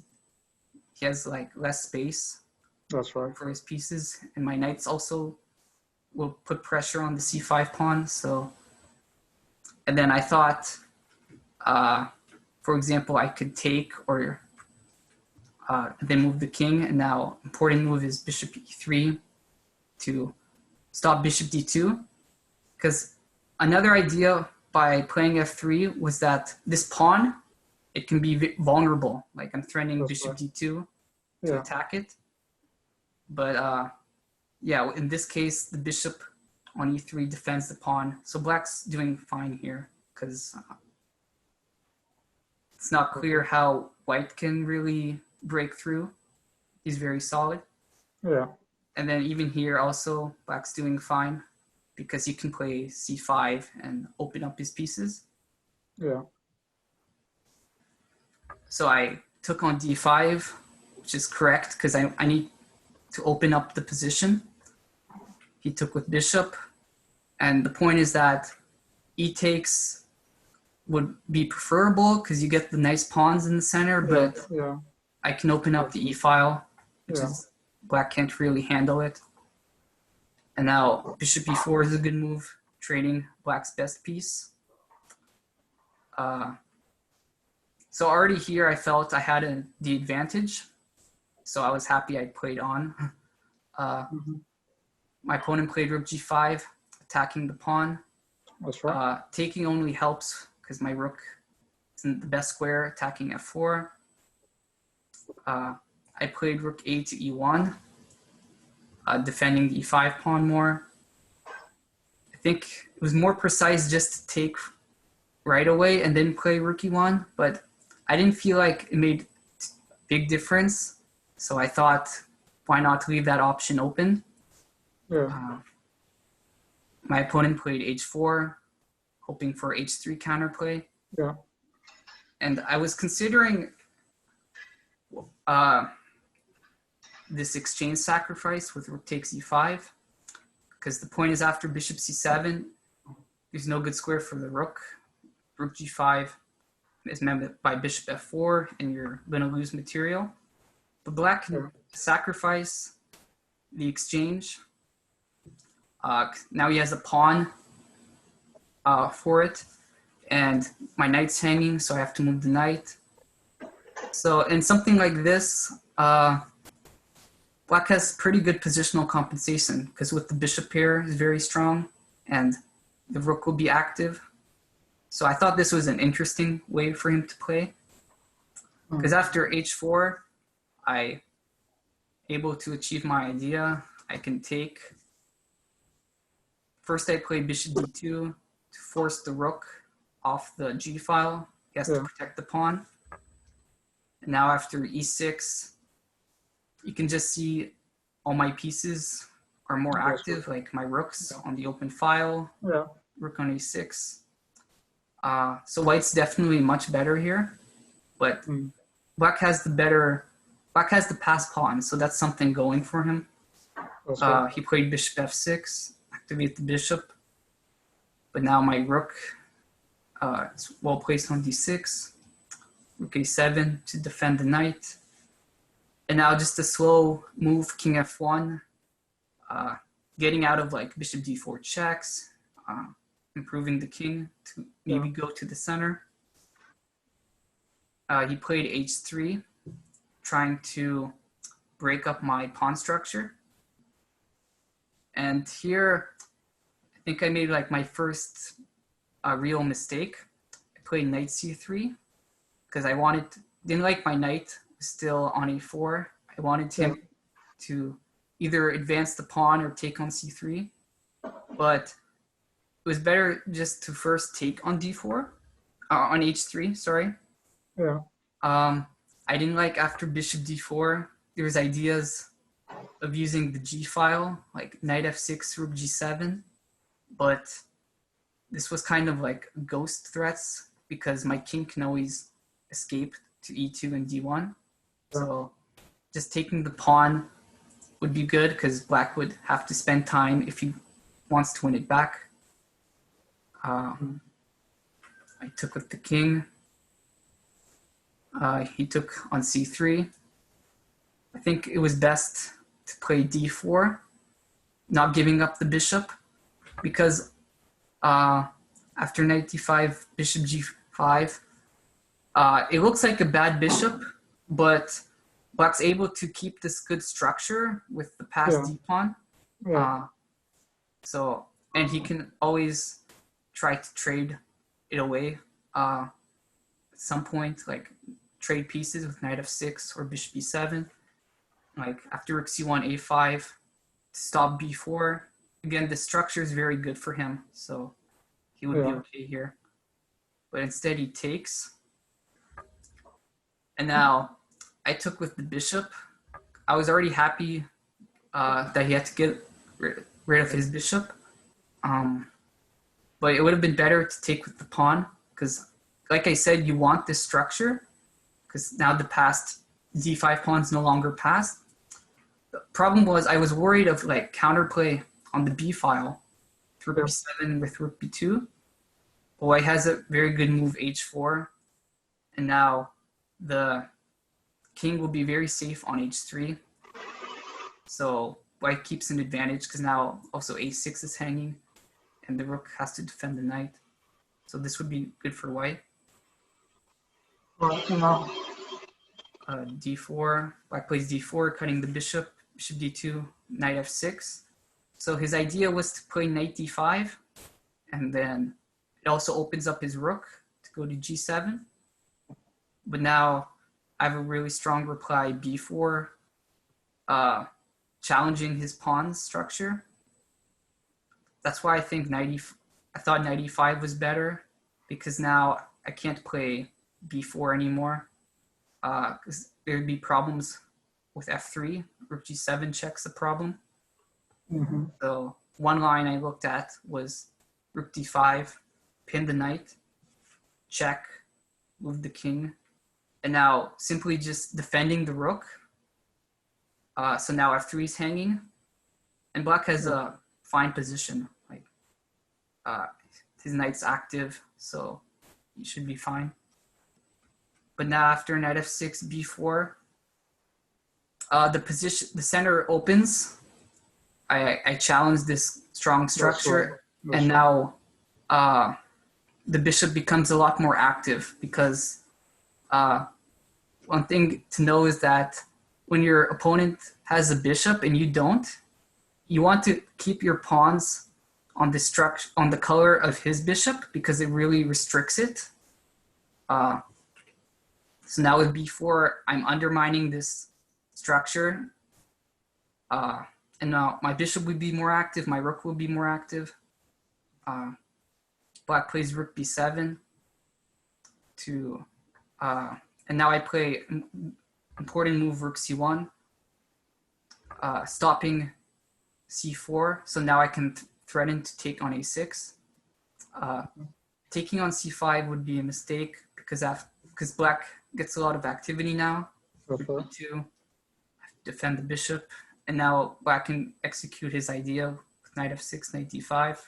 he has like less space. That's right. For his pieces, and my knights also will put pressure on the c5 pawn. So, and then I thought, for example, I could take or then move the king, and now important move is bishop e3 to stop bishop d2. Because another idea by playing f3 was that this pawn, it can be vulnerable. Like I'm threatening bishop d2 to attack it. But yeah, in this case, the bishop on e3 defends the pawn. So black's doing fine here because it's not clear how white can really break through. He's very solid. Yeah. And then even here also, black's doing fine because he can play c5 and open up his pieces. Yeah. So I took on d5, which is correct because I need to open up the position. He took with bishop. And the point is that e takes would be preferable because you get the nice pawns in the center, but I can open up the e file, which is black can't really handle it. And now bishop e4 is a good move, trading black's best piece. So already here I felt I had the advantage. So I was happy I played on. My opponent played rook g5, attacking the pawn. That's right. Taking only helps because my rook isn't the best square, attacking f4. I played rook a to e1, defending the e5 pawn more. I think it was more precise just to take right away and then play rook e1, but I didn't feel like it made a big difference. So I thought, why not leave that option open? Yeah. My opponent played h4, hoping for h3 counterplay. Yeah. And I was considering this exchange sacrifice with rook takes e5, because the point is after bishop c7, there's no good square for the rook. Rook g5 is met by bishop f4, and you're going to lose material. But black can sacrifice the exchange. Now he has a pawn for it, and my knight's hanging, so I have to move the knight. So in something like this, black has pretty good positional compensation because with the bishop pair is very strong, and the rook will be active. So I thought this was an interesting way for him to play, because after h4, I able to achieve my idea. I can take. First, I play bishop d2 to force the rook off the g file. He has to protect the pawn. And now after e6, you can just see all my pieces are more active, like my rooks on the open file, rook on a6. So white's definitely much better here, but black has the pass pawn, so that's something going for him. He played bishop f6, activate the bishop, but now my rook is well placed on d6, rook a7 to defend the knight, and now just a slow move, king f1, getting out of like bishop d4 checks, improving the king to maybe go to the center. He played h3, trying to break up my pawn structure. And here, I think I made like my first real mistake. I played knight c3 because didn't like my knight still on e4. I wanted him to either advance the pawn or take on c3, but it was better just to first take on d4, on h3, sorry. Yeah. I didn't like after bishop d4, there's ideas of using the g file, like knight f6, rook g7, but this was kind of like ghost threats because my king can always escape to e2 and d1. So just taking the pawn would be good because black would have to spend time if he wants to win it back. I took with the king. He took on c3. I think it was best to play d4, not giving up the bishop, because after knight d5, bishop g5, it looks like a bad bishop, but black's able to keep this good structure with the passed d-pawn. And he can always try to trade it away at some point, like trade pieces with knight f6 or bishop e7, like after rook c1, a5, to stop b4. Again, the structure is very good for him, so he would be okay here. But instead he takes. And now I took with the bishop. I was already happy that he had to get rid of his bishop. But it would have been better to take with the pawn because, like I said, you want this structure because now the passed d5 pawn's no longer passed. The problem was I was worried of like counterplay on the b file, rook b7 with rook b2. But white has a very good move h4, and now the king will be very safe on h3. So white keeps an advantage because now also a6 is hanging, and the rook has to defend the knight. So this would be good for white. D4, black plays d4, cutting the bishop, bishop d2, knight f6. So his idea was to play knight d5, and then it also opens up his rook to go to g7. But now I have a really strong reply, b4, challenging his pawn structure. That's why I think I thought knight e5 was better, because now I can't play b4 anymore, because there would be problems with f3. Rook g7 checks the problem. So one line I looked at was rook d5, pin the knight, check, move the king, and now simply just defending the rook. So now f3 is hanging, and black has a fine position. Like his knight's active, so he should be fine. But now after knight f6, b4, the center opens. I challenge this strong structure, and now the bishop becomes a lot more active because one thing to know is that when your opponent has a bishop and you don't, you want to keep your pawns on the structure, on the color of his bishop, because it really restricts it. So now with b4, I'm undermining this structure. And now my bishop would be more active, my rook would be more active. Black plays rook b7 to, and now I play important move rook c1, stopping c4. So now I can threaten to take on a6. Taking on c5 would be a mistake because black gets a lot of activity now. To defend the bishop, and now black can execute his idea with knight f6, knight d5,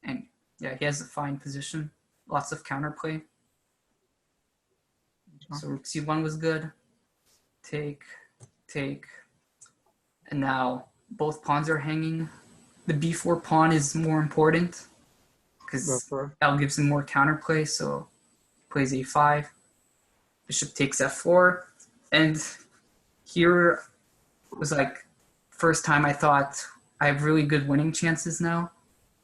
and yeah, he has a fine position, lots of counterplay. So rook c1 was good, take, and now both pawns are hanging. The b4 pawn is more important because L gives him more counterplay, so plays a5, bishop takes f4, and here was like first time I thought I have really good winning chances now,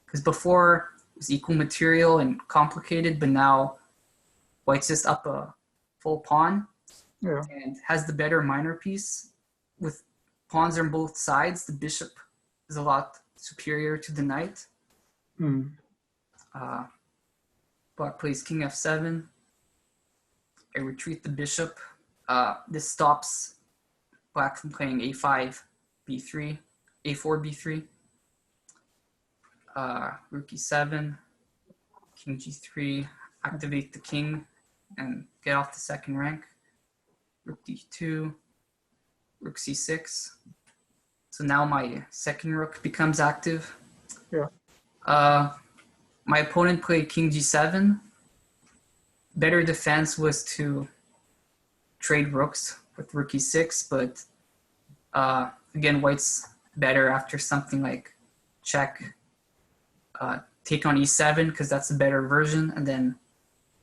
because before it was equal material and complicated, but now white's just up a full pawn and has the better minor piece with pawns are on both sides. The bishop is a lot superior to the knight. Black plays king f7. I retreat the bishop. This stops black from playing a5, b3, a4, b3. Rook e7, king g3, activate the king and get off the second rank. Rook d2, rook c6. So now my second rook becomes active. Yeah. My opponent played king g7. Better defense was to trade rooks with rook e6, but again, white's better after something like check, take on e7, because that's a better version, and then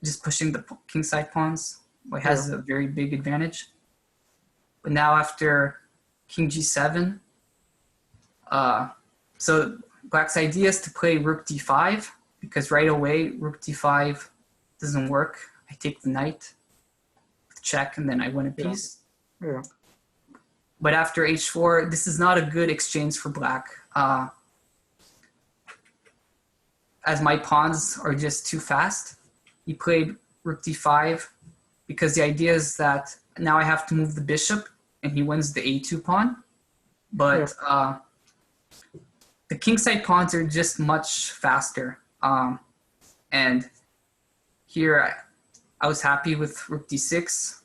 just pushing the kingside pawns. White has a very big advantage. But now after king g7, so black's idea is to play rook d5, because right away rook d5 doesn't work. I take the knight, check, and then I win a piece. Yeah. But after h4, this is not a good exchange for black. As my pawns are just too fast, he played rook d5 because the idea is that now I have to move the bishop and he wins the a2 pawn. But the kingside pawns are just much faster. And here I was happy with rook d6,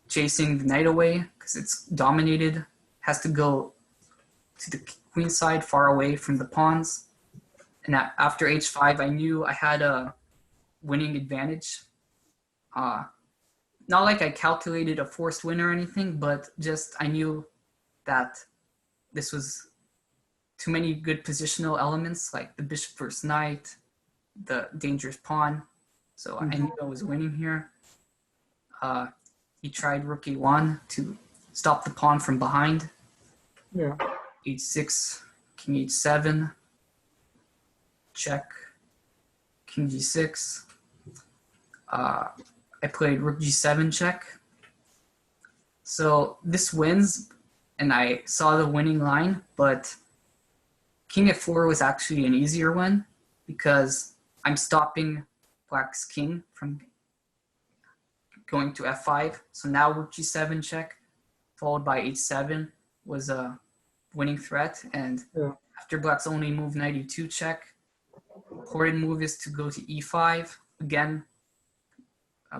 chasing the knight away because it's dominated, has to go to the queen side far away from the pawns. And after h5, I knew I had a winning advantage. Not like I calculated a forced win or anything, but just I knew that this was too many good positional elements, like the bishop versus knight, the dangerous pawn. So I knew I was winning here. He tried rook a1 to stop the pawn from behind. Yeah. h6, king h7, check, king g6. I played rook g7 check. So this wins, and I saw the winning line, but king f4 was actually an easier win because I'm stopping black's king from going to f5. So now rook g7 check, followed by h7, was a winning threat. And after black's only move, knight e2 check, important move is to go to e5, again,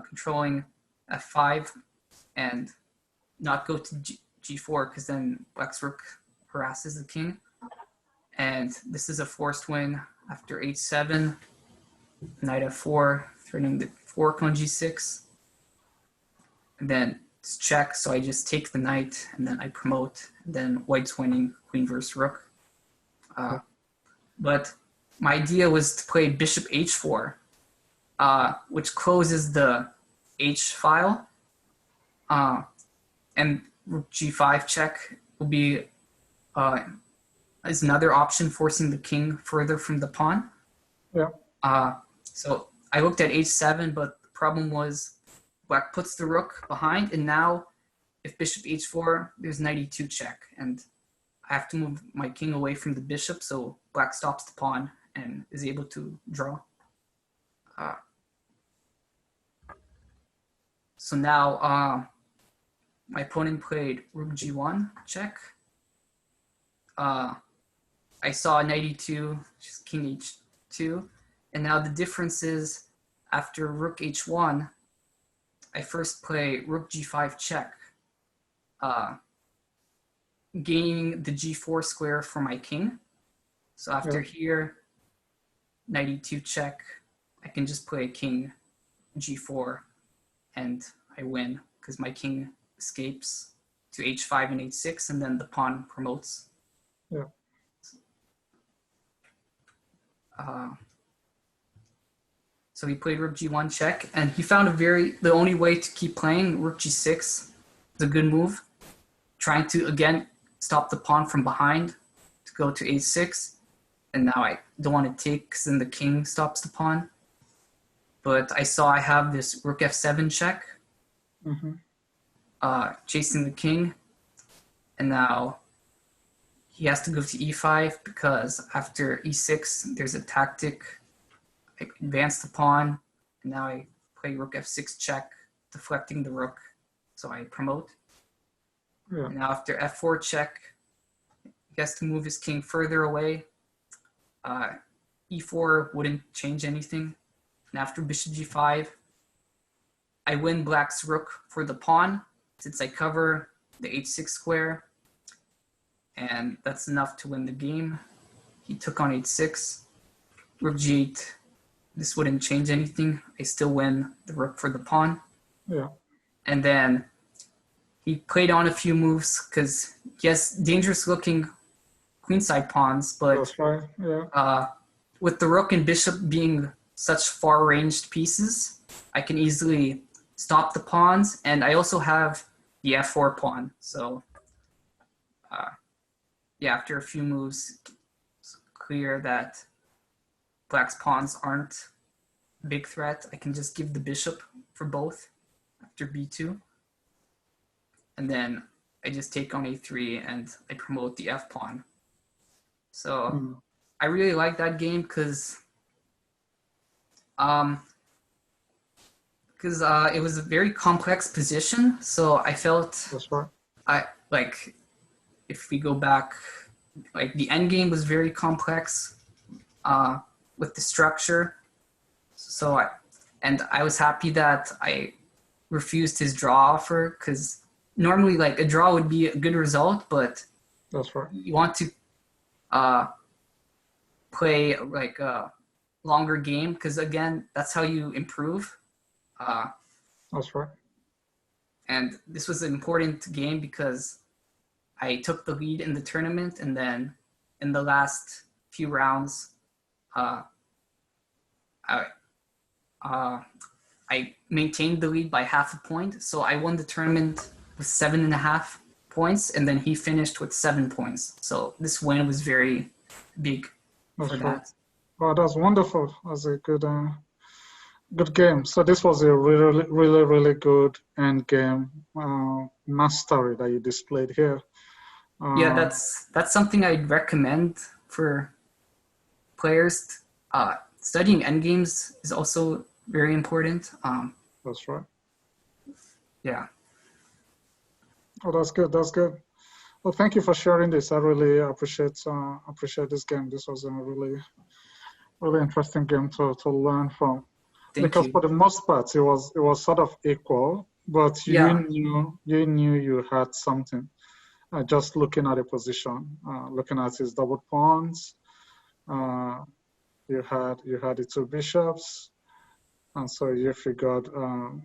controlling f5 and not go to g4 because then black's rook harasses the king. And this is a forced win after h7, knight f4, threatening the fork on g6. And then it's check, so I just take the knight and then I promote, and then white's winning queen versus rook. But my idea was to play bishop h4, which closes the h file, and rook g5 check will be is another option, forcing the king further from the pawn. So I looked at h7, but the problem was black puts the rook behind, and now if bishop h4, there's knight e2 check, and I have to move my king away from the bishop, so black stops the pawn and is able to draw. So now my opponent played rook g1 check. I saw knight e2, just king h2, and now the difference is after rook h1, I first play rook g5 check, gaining the g4 square for my king. So after here, knight e2 check, I can just play king g4 and I win because my king escapes to h5 and h6, and then the pawn promotes. So he played rook g1 check, and he found the only way to keep playing rook g6 is a good move, trying to again stop the pawn from behind to go to h6, and now I don't want to take because then the king stops the pawn. But I saw I have this rook f7 check, chasing the king, and now he has to go to e5 because after e6, there's a tactic. I advance the pawn, and now I play rook f6 check, deflecting the rook, so I promote. Yeah. And now after f4 check, he has to move his king further away. E4 wouldn't change anything. And after bishop g5, I win black's rook for the pawn, since I cover the h6 square. And that's enough to win the game. He took on h6, rook g8. This wouldn't change anything. I still win the rook for the pawn. Yeah. And then he played on a few moves because he has dangerous looking queenside pawns, but That's right. Yeah. with the rook and bishop being such far ranged pieces, I can easily stop the pawns. And I also have the f4 pawn. So yeah, after a few moves, it's clear that black's pawns aren't a big threat. I can just give the bishop for both after b2. And then I just take on a3 and I promote the f pawn. So I really like that game because it was a very complex position. So I felt That's right. If we go back, like the end game was very complex with the structure. So I was happy that I refused his draw offer because normally like a draw would be a good result, but That's right. you want to play like a longer game because again, that's how you improve. That's right. And this was an important game because I took the lead in the tournament, and then in the last few rounds, I maintained the lead by half a point. So I won the tournament with 7.5 points, and then he finished with 7 points. So this win was very big for that. Wow, that's wonderful. That's a good game. So this was a really good end game mastery that you displayed here. Yeah, that's something I'd recommend for players. Studying endgames is also very important. That's right. Yeah. Oh, that's good. That's good. Well, thank you for sharing this. I really appreciate this game. This was a really interesting game to learn from. Because for the most part, it was sort of equal, but you knew you had something. Just looking at the position, looking at his double pawns, you had the two bishops, and so you figured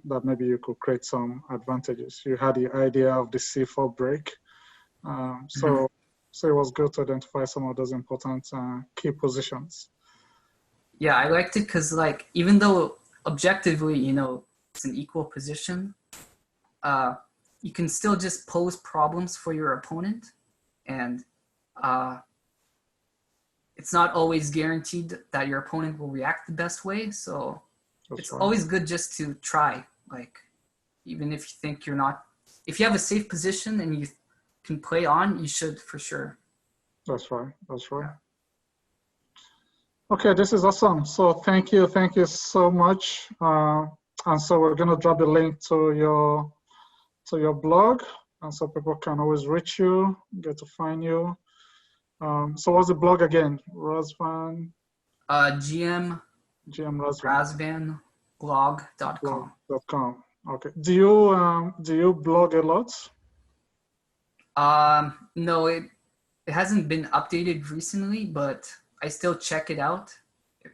that maybe you could create some advantages. You had the idea of the c4 break, so it was good to identify some of those important key positions. Yeah, I liked it because like even though objectively, it's an equal position, you can still just pose problems for your opponent, and it's not always guaranteed that your opponent will react the best way. So it's always good just to try. Like even if you think if you have a safe position and you can play on, you should for sure. That's right. Yeah. Okay, this is awesome. So thank you so much. And so we're gonna drop the link to your blog, and so people can always reach you, get to find you. So what's the blog again? Razvan? GM Razvan blog.com. Okay. Do you blog a lot? No, it hasn't been updated recently, but I still check it out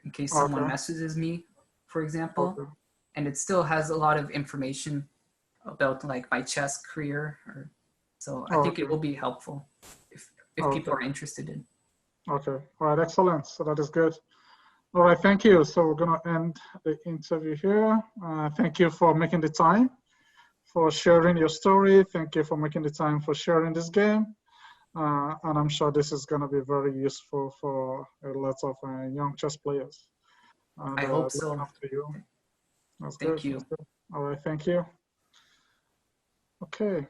in case someone messages me, for example. Okay. And it still has a lot of information about like my chess career, so I think it will be helpful if people are interested in. Okay. All right. Excellent. So that is good. All right. Thank you. So we're gonna end the interview here. Thank you for making the time, for sharing your story. Thank you for making the time for sharing this game. And I'm sure this is going to be very useful for a lot of young chess players. And, I hope so. After you. That's Thank good. you. That's good. All right, thank you. Okay.